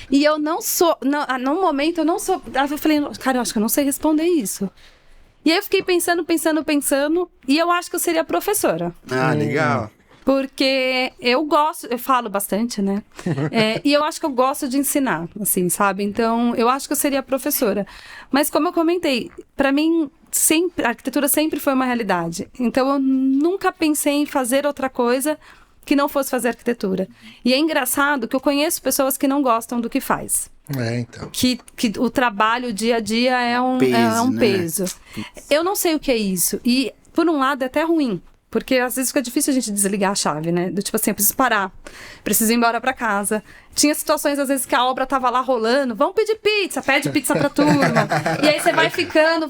E eu não sou... No momento, eu não sou... Eu falei, cara, eu acho que eu não sei responder isso. E aí eu fiquei pensando, e eu acho que eu seria professora. Ah, legal. Porque eu falo bastante, né? E eu acho que eu gosto de ensinar, assim, sabe? Então, eu acho que eu seria professora. Mas como eu comentei, para mim, a arquitetura sempre foi uma realidade. Então, eu nunca pensei em fazer outra coisa que não fosse fazer arquitetura. E é engraçado que eu conheço pessoas que não gostam do que faz. Então. Que o trabalho, o dia a dia é um peso. Eu não sei o que é isso. E, por um lado, é até ruim. Porque às vezes fica difícil a gente desligar a chave, né? Do tipo assim, eu preciso parar, preciso ir embora pra casa. Tinha situações, às vezes, que a obra tava lá rolando. Vamos pedir pizza, pede pizza pra turma. E aí você vai ficando,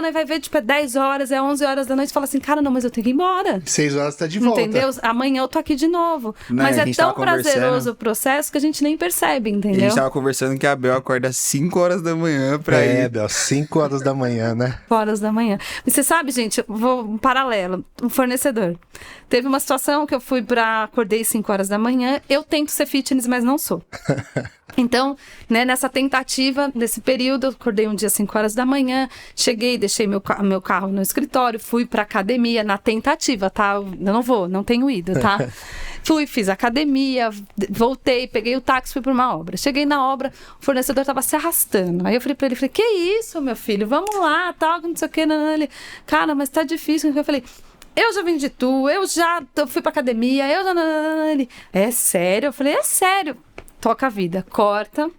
e vai ver, tipo, é 10 horas, é 11 horas da noite. E fala assim, cara, não, mas eu tenho que ir embora. 6 horas tá de volta. Entendeu? Amanhã eu tô aqui de novo. Não, mas é tão prazeroso o processo que a gente nem percebe, entendeu? A gente tava conversando que a Bel acorda às 5 horas da manhã pra ir. Bel, 5 horas da manhã, né? 5 horas da manhã. E você sabe, gente, um paralelo, um fornecedor. Teve uma situação que eu acordei 5 horas da manhã, eu tento ser fitness, mas não sou. Então, né, nessa tentativa, nesse período, eu acordei um dia às 5 horas da manhã, cheguei, deixei meu carro no escritório, fui pra academia na tentativa, tá? Eu não tenho ido, tá? Fui, fiz academia, voltei, peguei o táxi, fui pra uma obra. Cheguei na obra, o fornecedor tava se arrastando. Aí eu falei pra ele, que isso, meu filho? Vamos lá, tal, não sei o que. Ele, cara, mas tá difícil. Eu falei, eu já vendi tu, eu fui pra academia, ele, é sério? Eu falei, é sério. Toca a vida, corta.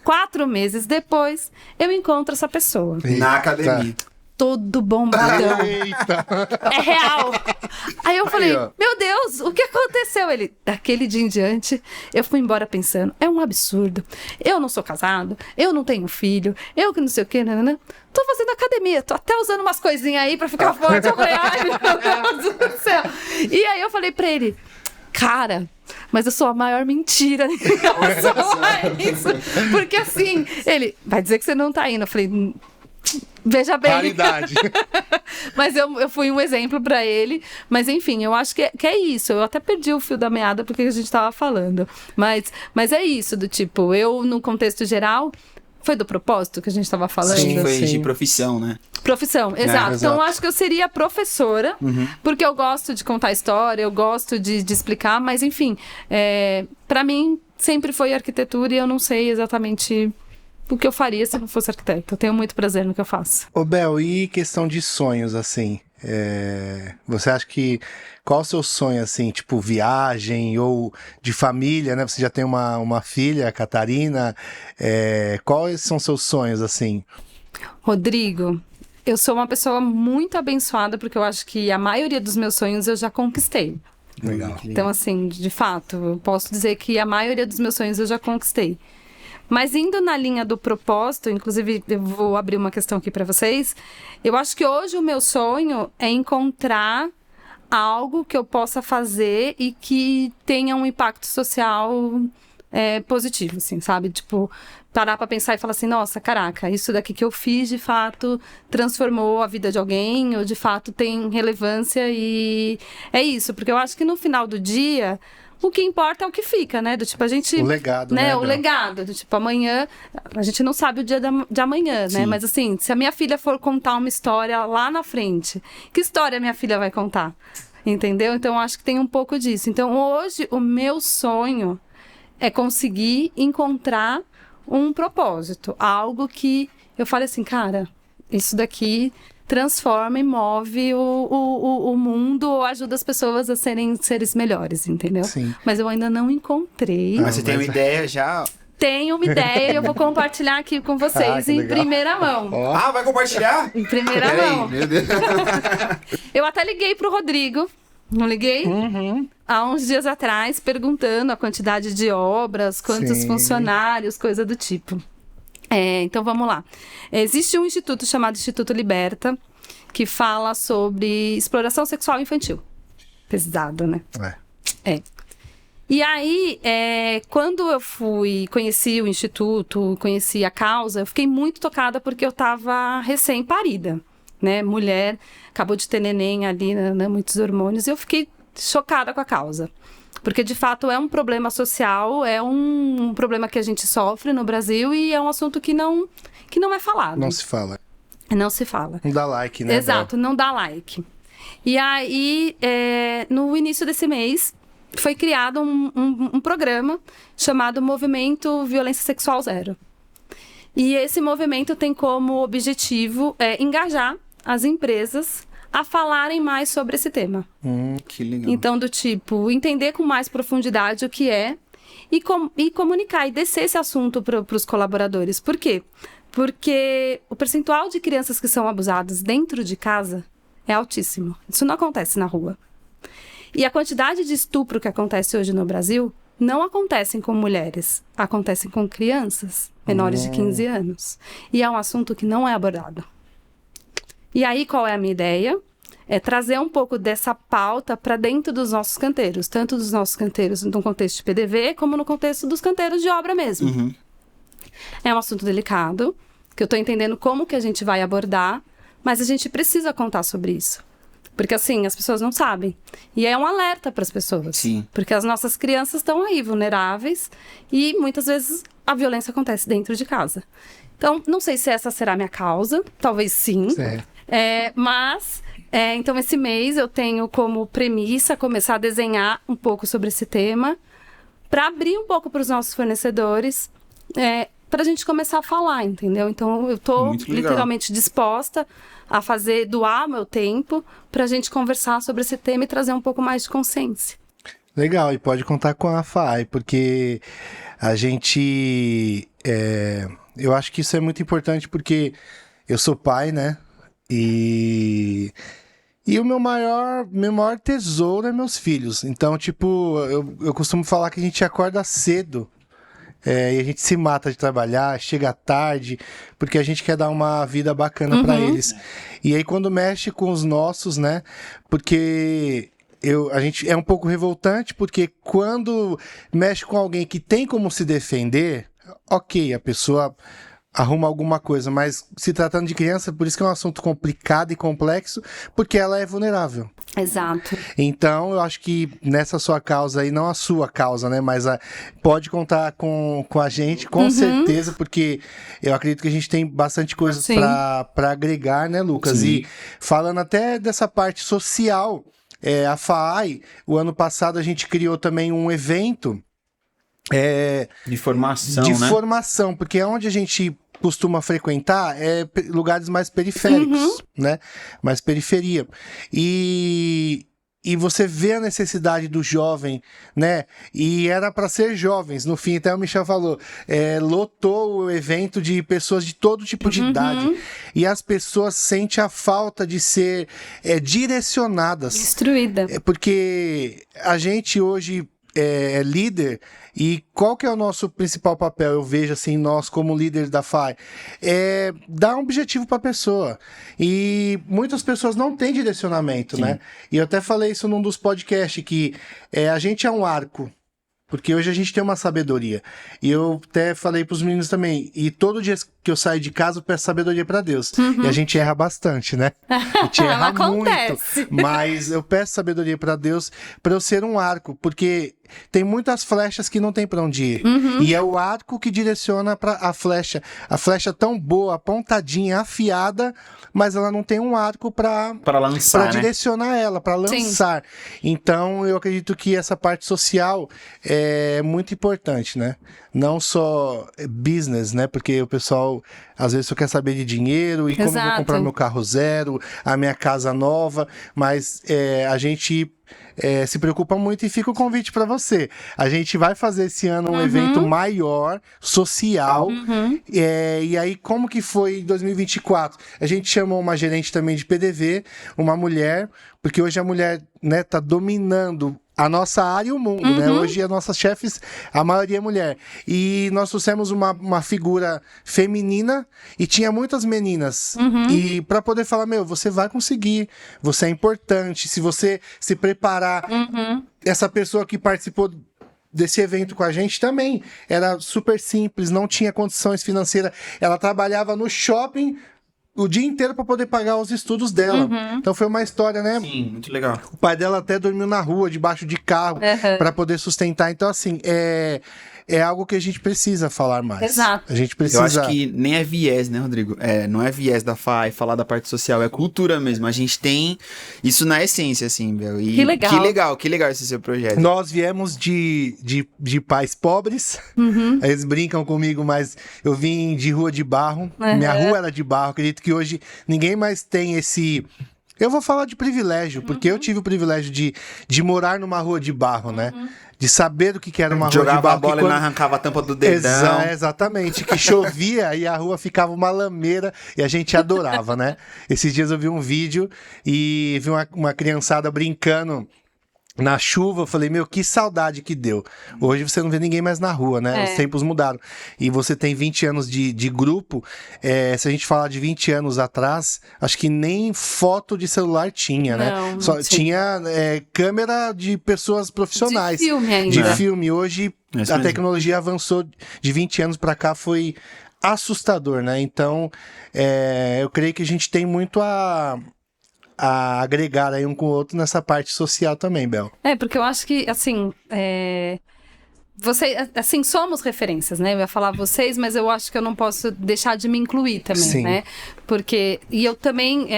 4 meses depois, eu encontro essa pessoa. Na academia. Todo bombadão. Eita. É real. Aí eu falei, meu Deus, o que aconteceu? Ele, daquele dia em diante, eu fui embora pensando, é um absurdo. Eu não sou casado, eu não tenho filho, eu que não sei o que, né? Tô fazendo academia, tô até usando umas coisinhas aí pra ficar forte. Eu falei, ai, meu Deus do céu. E aí eu falei pra ele, cara, mas eu sou a maior mentira em relação a isso. Porque assim, ele, vai dizer que você não tá indo. Eu falei, veja bem. Raridade. Mas eu fui um exemplo pra ele. Mas enfim, eu acho que é isso. Eu até perdi o fio da meada porque a gente tava falando. Mas é isso, do tipo, eu, no contexto geral, foi do propósito que a gente tava falando? Sim, foi de profissão, né? Profissão, exato. Então, eu acho que eu seria professora, porque eu gosto de contar história, eu gosto de explicar, mas enfim, pra mim, sempre foi arquitetura e eu não sei exatamente o que eu faria se não fosse arquiteta. Eu tenho muito prazer no que eu faço. Ô Bel, e questão de sonhos, assim? Você acha que... Qual o seu sonho, assim? Tipo, viagem ou de família, né? Você já tem uma filha, a Catarina. Quais são seus sonhos, assim? Rodrigo, eu sou uma pessoa muito abençoada, porque eu acho que a maioria dos meus sonhos eu já conquistei. Legal. Então, assim, de fato, eu posso dizer que a maioria dos meus sonhos eu já conquistei. Mas indo na linha do propósito, inclusive eu vou abrir uma questão aqui para vocês, eu acho que hoje o meu sonho é encontrar algo que eu possa fazer e que tenha um impacto social positivo, assim, sabe? Tipo, parar pra pensar e falar assim, nossa, caraca, isso daqui que eu fiz, de fato, transformou a vida de alguém, ou de fato tem relevância, e é isso, porque eu acho que no final do dia, o que importa é o que fica, né? Do tipo, a gente... O legado, né? O legado, do tipo, amanhã, a gente não sabe o dia de amanhã, né? Mas assim, se a minha filha for contar uma história lá na frente, que história minha filha vai contar? Entendeu? Então, eu acho que tem um pouco disso. Então, hoje, o meu sonho é conseguir encontrar um propósito, algo que eu fale assim, cara, isso daqui transforma e move o mundo ou ajuda as pessoas a serem seres melhores, entendeu? Sim. Mas eu ainda não encontrei. Mas você tem uma ideia já? Tenho uma ideia e eu vou compartilhar aqui com vocês em primeira mão. Ah, vai compartilhar? Em primeira mão. Aí, meu Deus. Eu até liguei pro Rodrigo. Não liguei? Há uns dias atrás, perguntando a quantidade de obras, quantos funcionários, coisa do tipo. Então, vamos lá. Existe um instituto chamado Instituto Liberta, que fala sobre exploração sexual infantil. Pesado, né? E aí, quando eu conheci o Instituto, conheci a causa, eu fiquei muito tocada porque eu estava recém-parida. Né, mulher, acabou de ter neném ali, né, muitos hormônios, e eu fiquei chocada com a causa. Porque, de fato, é um problema social, é um problema que a gente sofre no Brasil e é um assunto que não é falado. Não se fala. Não se fala. Não dá like, né? Exato, não dá like. E aí, no início desse mês, foi criado um programa chamado Movimento Violência Sexual Zero. E esse movimento tem como objetivo engajar as empresas a falarem mais sobre esse tema. Que legal. Então, do tipo, entender com mais profundidade o que é e comunicar e descer esse assunto para os colaboradores. Por quê? Porque o percentual de crianças que são abusadas dentro de casa é altíssimo. Isso não acontece na rua. E a quantidade de estupro que acontece hoje no Brasil não acontecem com mulheres, acontecem com crianças menores de 15 anos. E é um assunto que não é abordado. E aí, qual é a minha ideia? É trazer um pouco dessa pauta para dentro dos nossos canteiros, tanto dos nossos canteiros no contexto de PDV, como no contexto dos canteiros de obra mesmo. É um assunto delicado, que eu estou entendendo como que a gente vai abordar, mas a gente precisa contar sobre isso. Porque, assim, as pessoas não sabem. E é um alerta para as pessoas. Sim. Porque as nossas crianças estão aí, vulneráveis, e muitas vezes a violência acontece dentro de casa. Então, não sei se essa será a minha causa, talvez sim. Certo. Então, esse mês eu tenho como premissa começar a desenhar um pouco sobre esse tema, para abrir um pouco para os nossos fornecedores, para a gente começar a falar, entendeu? Então, eu estou literalmente disposta a doar meu tempo para a gente conversar sobre esse tema e trazer um pouco mais de consciência. Legal, e pode contar com a FAI, porque a gente... eu acho que isso é muito importante, porque eu sou pai, né? E o meu maior tesouro é meus filhos. Então, tipo, eu costumo falar que a gente acorda cedo e a gente se mata de trabalhar, chega tarde, porque a gente quer dar uma vida bacana para eles. E aí, quando mexe com os nossos, né? Porque a gente é um pouco revoltante, porque quando mexe com alguém que tem como se defender, ok, a pessoa arruma alguma coisa, mas se tratando de criança, por isso que é um assunto complicado e complexo, porque ela é vulnerável. Exato. Então, eu acho que nessa sua causa aí, não a sua causa, né, mas pode contar com a gente, com certeza, porque eu acredito que a gente tem bastante coisa para agregar, né, Lucas? Sim. E falando até dessa parte social, a FAI, o ano passado a gente criou também um evento de formação, né? Formação, porque é onde a gente costuma frequentar lugares mais periféricos, né? Mais periferia. E e você vê a necessidade do jovem, né? E era para ser jovens. No fim, até o Michel falou, lotou o evento de pessoas de todo tipo de idade. E as pessoas sentem a falta de ser direcionadas. Instruída. Porque a gente hoje é líder, e qual que é o nosso principal papel? Eu vejo assim, nós como líderes da FAI, é dar um objetivo para a pessoa. E muitas pessoas não têm direcionamento, né? E eu até falei isso num dos podcasts, que a gente é um arco. Porque hoje a gente tem uma sabedoria. E eu até falei pros meninos também. E todo dia que eu saio de casa, eu peço sabedoria pra Deus. E a gente erra bastante, né? A gente erra muito. Mas eu peço sabedoria pra Deus pra eu ser um arco. Porque tem muitas flechas que não tem pra onde ir. E é o arco que direciona pra a flecha. A flecha tão boa, apontadinha, afiada, mas ela não tem um arco pra lançar, pra direcionar ela, pra lançar. Então, eu acredito que essa parte social é muito importante, né? Não só business, né? Porque o pessoal, às vezes, só quer saber de dinheiro e como eu vou comprar meu carro zero, a minha casa nova, mas a gente se preocupa muito, e fica o convite para você. A gente vai fazer esse ano um evento maior, social, e aí como que foi em 2024? A gente chamou uma gerente também de PDV, uma mulher, porque hoje a mulher, né, tá dominando a nossa área e o mundo, né? Hoje as nossas chefes, a maioria é mulher. E nós trouxemos uma figura feminina e tinha muitas meninas. E para poder falar, você vai conseguir, você é importante, se você se preparar. Essa pessoa que participou desse evento com a gente também era super simples, não tinha condições financeiras. Ela trabalhava no shopping o dia inteiro para poder pagar os estudos dela. Então foi uma história, né? Sim, muito legal. O pai dela até dormiu na rua, debaixo de carro, para poder sustentar. Então, assim, é algo que a gente precisa falar mais. Exato. A gente precisa... Eu acho que nem é viés, né, Rodrigo? Não é viés da FAI falar da parte social, é cultura mesmo. A gente tem isso na essência, assim, meu. E que legal. Que legal esse seu projeto. Nós viemos de pais pobres. Eles brincam comigo, mas eu vim de rua de barro. Minha rua era de barro. Acredito que hoje ninguém mais tem esse... Eu vou falar de privilégio, porque eu tive o privilégio de morar numa rua de barro, né? De saber o que era uma rua de barro. Jogava a bola e não arrancava a tampa do dedão. Exatamente, que chovia e a rua ficava uma lameira e a gente adorava, né? Esses dias eu vi um vídeo e vi uma criançada brincando na chuva. Eu falei, que saudade que deu. Hoje você não vê ninguém mais na rua, né? Os tempos mudaram. E você tem 20 anos de grupo. Se a gente falar de 20 anos atrás, acho que nem foto de celular tinha, né? Só tinha câmera de pessoas profissionais. De filme ainda. De filme. Hoje a tecnologia avançou de 20 anos pra cá, foi assustador, né? Então, eu creio que a gente tem muito a agregar aí um com o outro nessa parte social também, Bel. Porque eu acho que, assim, assim, somos referências, né? Eu ia falar vocês, mas eu acho que eu não posso deixar de me incluir também, né? Porque, e eu também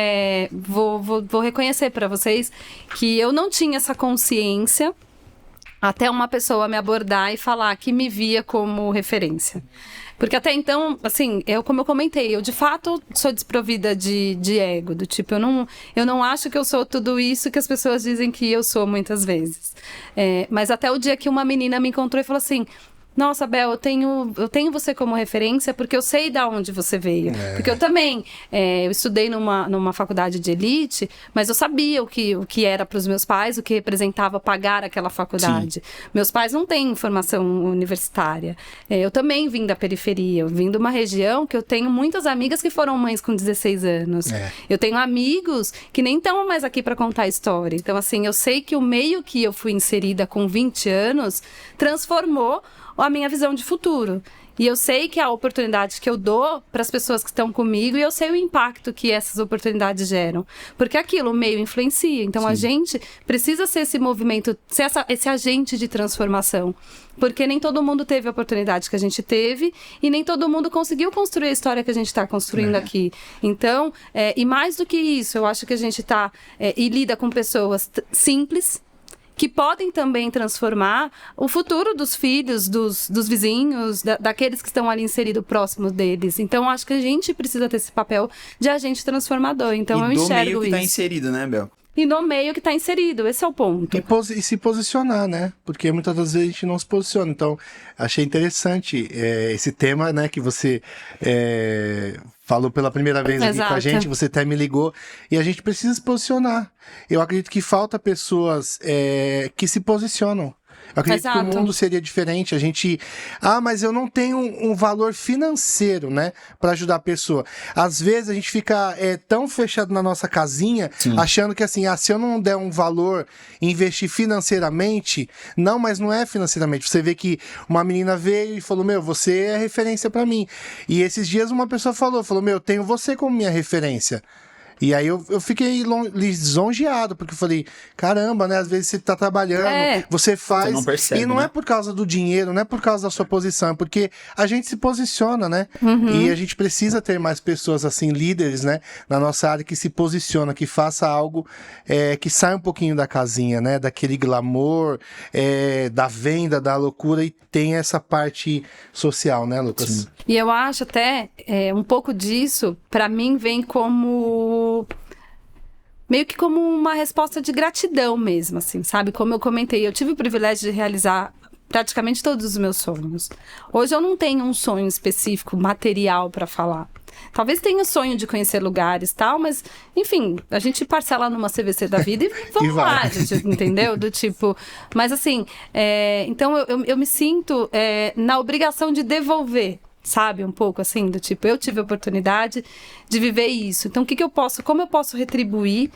vou reconhecer para vocês que eu não tinha essa consciência até uma pessoa me abordar e falar que me via como referência. Porque até então, assim, como eu comentei, eu de fato sou desprovida de ego, do tipo, eu não acho que eu sou tudo isso que as pessoas dizem que eu sou muitas vezes. Mas até o dia que uma menina me encontrou e falou assim: nossa, Bel, eu tenho você como referência porque eu sei de onde você veio. Porque eu também, eu estudei numa faculdade de elite, mas eu sabia o que era para os meus pais, o que representava pagar aquela faculdade. Sim. Meus pais não têm formação universitária. Eu também vim da periferia, eu vim de uma região que eu tenho muitas amigas que foram mães com 16 anos. Eu tenho amigos que nem estão mais aqui para contar a história. Então, assim, eu sei que o meio que eu fui inserida com 20 anos transformou a minha visão de futuro. E eu sei que a oportunidade que eu dou para as pessoas que estão comigo, e eu sei o impacto que essas oportunidades geram. Porque aquilo, o meio influencia. Então, a gente precisa ser esse movimento, ser esse agente de transformação. Porque nem todo mundo teve a oportunidade que a gente teve e nem todo mundo conseguiu construir a história que a gente está construindo aqui. Então, e mais do que isso, eu acho que a gente está e lida com pessoas simples, que podem também transformar o futuro dos filhos, dos vizinhos, daqueles que estão ali inseridos próximos deles. Então, acho que a gente precisa ter esse papel de agente transformador. Então, eu enxergo isso. E do meio que está inserido, né, Bel? e no meio que está inserido. Esse é o ponto. E se posicionar, né? Porque muitas das vezes a gente não se posiciona. Então, achei interessante esse tema, né? Que você falou pela primeira vez aqui com a gente, você até me ligou. E a gente precisa se posicionar. Eu acredito que falta pessoas que se posicionam. Eu acredito que o mundo seria diferente. A gente... mas eu não tenho um valor financeiro, né? Pra ajudar a pessoa. Às vezes a gente fica tão fechado na nossa casinha, achando que assim, se eu não der um valor e investir financeiramente... Não, mas não é financeiramente. Você vê que uma menina veio e falou, você é referência pra mim. E esses dias uma pessoa falou, tenho você como minha referência. E aí eu fiquei lisonjeado, porque eu falei, caramba, né? Às vezes você tá trabalhando, você faz... Você não percebe, e não é por causa do dinheiro, não é por causa da sua posição, é porque a gente se posiciona, né? E a gente precisa ter mais pessoas assim, líderes, né? Na nossa área, que se posiciona, que faça algo que saia um pouquinho da casinha, né? Daquele glamour, da venda, da loucura, e tem essa parte social, né, Lucas? Sim. E eu acho até, um pouco disso, pra mim, vem como... meio que como uma resposta de gratidão mesmo, assim, sabe? Como eu comentei, eu tive o privilégio de realizar praticamente todos os meus sonhos. Hoje eu não tenho um sonho específico, material pra falar. Talvez tenha o sonho de conhecer lugares e tal, mas, enfim, a gente parcela numa CVC da vida e vamos lá, gente, entendeu? Do tipo... Mas, assim, então eu me sinto na obrigação de devolver, sabe? Um pouco assim, do tipo, eu tive a oportunidade de viver isso. Então, como eu posso retribuir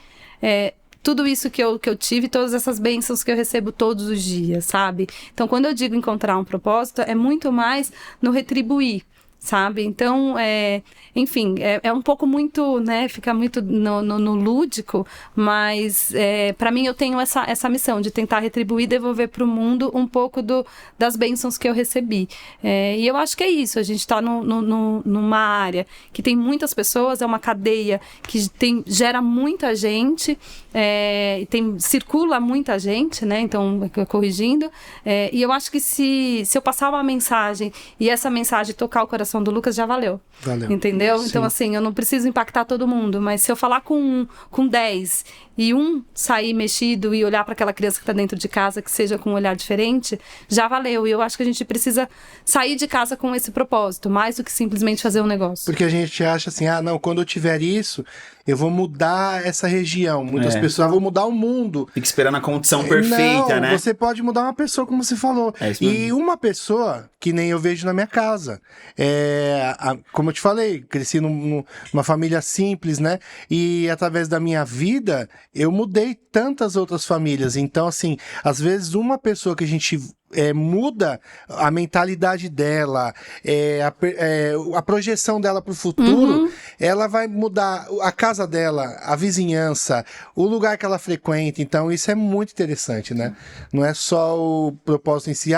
tudo isso que eu tive, todas essas bênçãos que eu recebo todos os dias, sabe? Então, quando eu digo encontrar um propósito, é muito mais no retribuir, sabe? Então, enfim, é um pouco muito, né, fica muito no lúdico, mas para mim eu tenho essa missão de tentar retribuir e devolver para o mundo um pouco das bênçãos que eu recebi. E eu acho que é isso, a gente está numa área que tem muitas pessoas, é uma cadeia que gera muita gente, circula muita gente, né, então, corrigindo, e eu acho que se eu passar uma mensagem e essa mensagem tocar o coração do Lucas, já valeu. Entendeu? Sim. Então, assim, eu não preciso impactar todo mundo, mas se eu falar com 10 e sair mexido e olhar para aquela criança que está dentro de casa, que seja com um olhar diferente, já valeu. E eu acho que a gente precisa sair de casa com esse propósito, mais do que simplesmente fazer um negócio. Porque a gente acha assim, não, quando eu tiver isso, eu vou mudar essa região. Muitas pessoas vão mudar o mundo. Fica esperando a condição perfeita, né? Você pode mudar uma pessoa, como você falou. E uma pessoa, que nem eu vejo na minha casa. Como eu te falei, cresci numa família simples, né? E através da minha vida, eu mudei tantas outras famílias. Então, assim, às vezes uma pessoa que a gente muda a mentalidade dela, a projeção dela para o futuro, ela vai mudar a casa dela, a vizinhança, o lugar que ela frequenta. Então, isso é muito interessante, né? Não é só o propósito em si,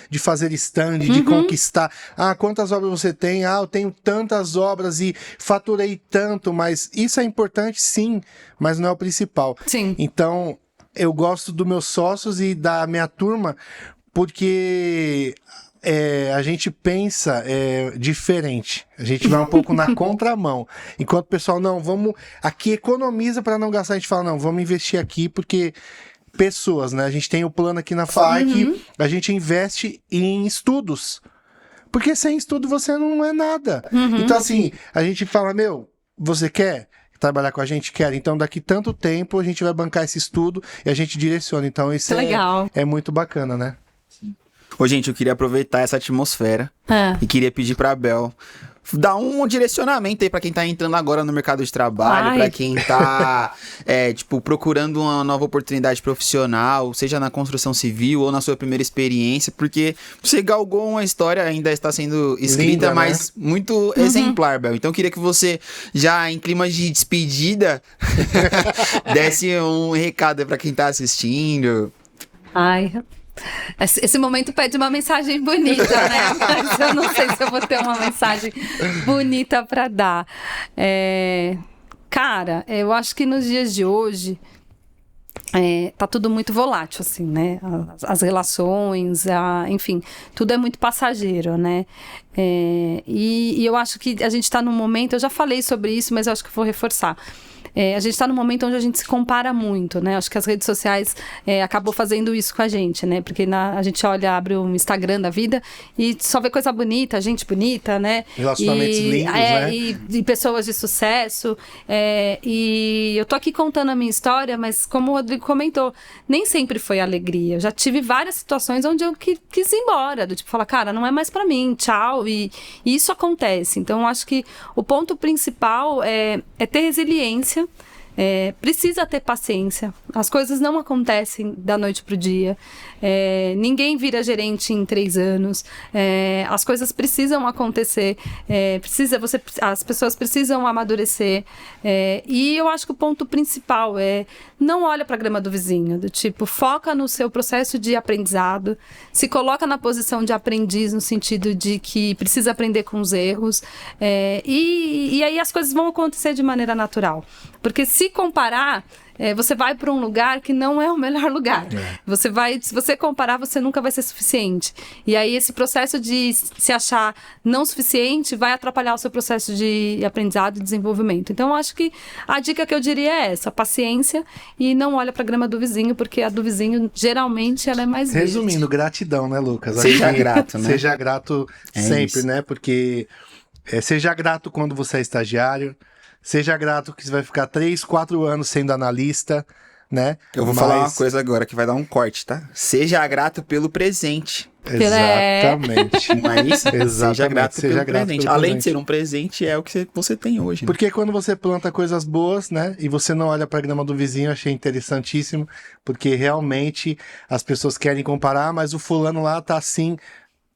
de fazer stand, de conquistar. Quantas obras você tem? Eu tenho tantas obras e faturei tanto, mas isso é importante, sim, mas não é o principal. Sim. Então, eu gosto dos meus sócios e da minha turma, porque a gente pensa diferente. A gente vai um pouco na contramão. Enquanto o pessoal, não, vamos... Aqui economiza para não gastar. A gente fala, não, vamos investir aqui porque... Pessoas, né? A gente tem o plano aqui na FAI, a gente investe em estudos. Porque sem estudo você não é nada. Então, assim, a gente fala, você quer trabalhar com a gente? Quer. Então, daqui tanto tempo, a gente vai bancar esse estudo e a gente direciona. Então, isso é muito bacana, né? Ô, gente, eu queria aproveitar essa atmosfera e queria pedir pra Bel dar um direcionamento aí pra quem tá entrando agora no mercado de trabalho, pra quem tá, procurando uma nova oportunidade profissional, seja na construção civil ou na sua primeira experiência, porque você galgou uma história, ainda está sendo escrita, linda, mas muito exemplar, Bel. Então eu queria que você, já em clima de despedida, desse um recado pra quem tá assistindo. Esse momento pede uma mensagem bonita, né? Mas eu não sei se eu vou ter uma mensagem bonita para dar. Cara, eu acho que nos dias de hoje tá tudo muito volátil, assim, né? As relações, enfim, tudo é muito passageiro, né? E eu acho que a gente tá num momento, eu já falei sobre isso, mas eu acho que vou reforçar. a gente está num momento onde a gente se compara muito, né? Acho que as redes sociais acabou fazendo isso com a gente, né? Porque a gente abre o Instagram da vida e só vê coisa bonita, gente bonita, né? Relacionamentos lindos, né? E pessoas de sucesso. E eu tô aqui contando a minha história, mas como o Rodrigo comentou, nem sempre foi alegria. Eu já tive várias situações onde eu quis ir embora, do tipo, falar, cara, não é mais pra mim, tchau. E isso acontece. Então, eu acho que o ponto principal é ter resiliência. Precisa ter paciência. As coisas não acontecem da noite pro dia. Ninguém vira gerente em 3 anos. As coisas precisam acontecer. As pessoas precisam amadurecer. E eu acho que o ponto principal não olha para a grama do vizinho, do tipo, foca no seu processo de aprendizado, se coloca na posição de aprendiz no sentido de que precisa aprender com os erros, e aí as coisas vão acontecer de maneira natural. Porque se comparar, você vai para um lugar que não é o melhor lugar. Se você comparar, você nunca vai ser suficiente. E aí esse processo de se achar não suficiente vai atrapalhar o seu processo de aprendizado e desenvolvimento. Então, eu acho que a dica que eu diria é essa, paciência, e não olha para a grama do vizinho, porque a do vizinho, geralmente, ela é mais verde. Resumindo, gratidão, né, Lucas? Seja grato, né? Seja grato sempre, isso. né? Porque seja grato quando você é estagiário, seja grato que você vai ficar 3, 4 anos sendo analista, né? Eu vou falar uma coisa agora que vai dar um corte, tá? Seja grato pelo presente. Exatamente. Mas seja grato pelo grato presente. pelo Além presente. de ser um presente, é o que você tem hoje. Né? Porque quando você planta coisas boas, né? E você não olha para a grama do vizinho, eu achei interessantíssimo. Porque realmente as pessoas querem comparar, mas o fulano lá tá assim,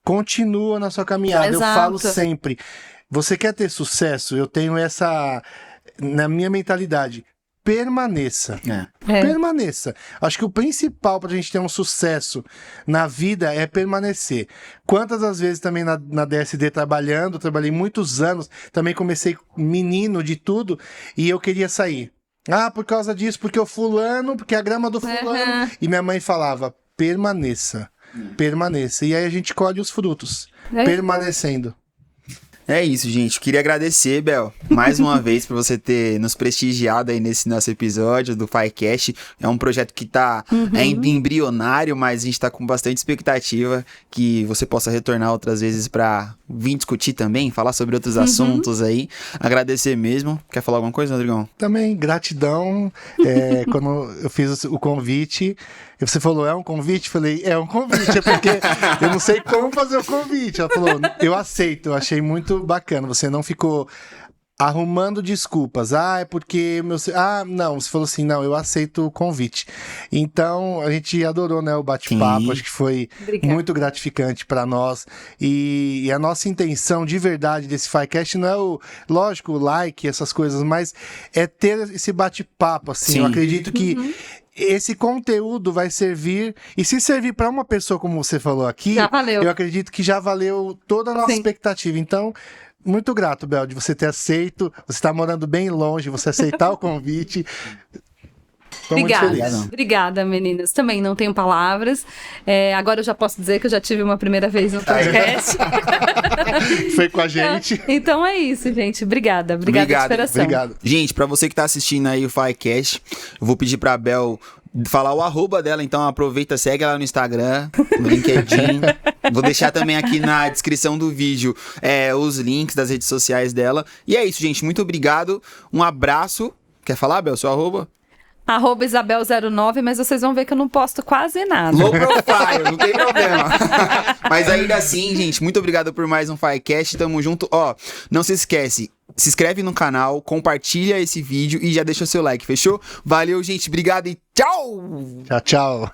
continua na sua caminhada. Exato. Eu falo sempre, você quer ter sucesso? Eu tenho essa, na minha mentalidade, permaneça. Permaneça. Acho que o principal pra gente ter um sucesso na vida é permanecer. Quantas das vezes também na DSD trabalhei muitos anos, também comecei menino de tudo, e eu queria sair. Por causa disso, porque o fulano, porque a grama do fulano. E minha mãe falava, permaneça. Permaneça. E aí a gente colhe os frutos. Permanecendo. É isso, gente. Queria agradecer, Bel, mais uma vez por você ter nos prestigiado aí nesse nosso episódio do FICast. É um projeto que tá ainda embrionário, mas a gente tá com bastante expectativa que você possa retornar outras vezes pra vir discutir também, falar sobre outros assuntos aí. Agradecer mesmo. Quer falar alguma coisa, Rodrigão? Também, gratidão. Quando eu fiz o convite, você falou, é um convite? Eu falei, é um convite, é porque eu não sei como fazer o convite. Ela falou, eu aceito, eu achei muito bacana. Você não ficou arrumando desculpas. É porque não, você falou assim, não, eu aceito o convite. Então, a gente adorou, né, o bate-papo. Acho que foi muito gratificante para nós. E a nossa intenção de verdade desse FICast não é lógico, o like, essas coisas, mas é ter esse bate-papo, assim. Sim. Eu acredito que esse conteúdo vai servir, e se servir para uma pessoa, como você falou aqui, já valeu. Eu acredito que já valeu toda a nossa expectativa. Então, muito grato, Bel, de você ter aceito. Você está morando bem longe, você aceitar o convite. Obrigada, meninas. Também não tenho palavras. Agora eu já posso dizer que eu já tive uma primeira vez no podcast. Foi com a gente. Então é isso, gente. Obrigada de coração. Obrigado. Gente, pra você que tá assistindo aí o FICast, eu vou pedir pra Bel falar o @ dela, então aproveita, segue ela no Instagram, no LinkedIn. Vou deixar também aqui na descrição do vídeo os links das redes sociais dela. E é isso, gente. Muito obrigado. Um abraço. Quer falar, Bel, seu @? @Isabel09, mas vocês vão ver que eu não posto quase nada. Low profile, não tem problema. Mas ainda assim, gente, muito obrigado por mais um FICast. Tamo junto. Não se esquece, se inscreve no canal, compartilha esse vídeo e já deixa o seu like, fechou? Valeu, gente. Obrigado e tchau! Tchau, tchau.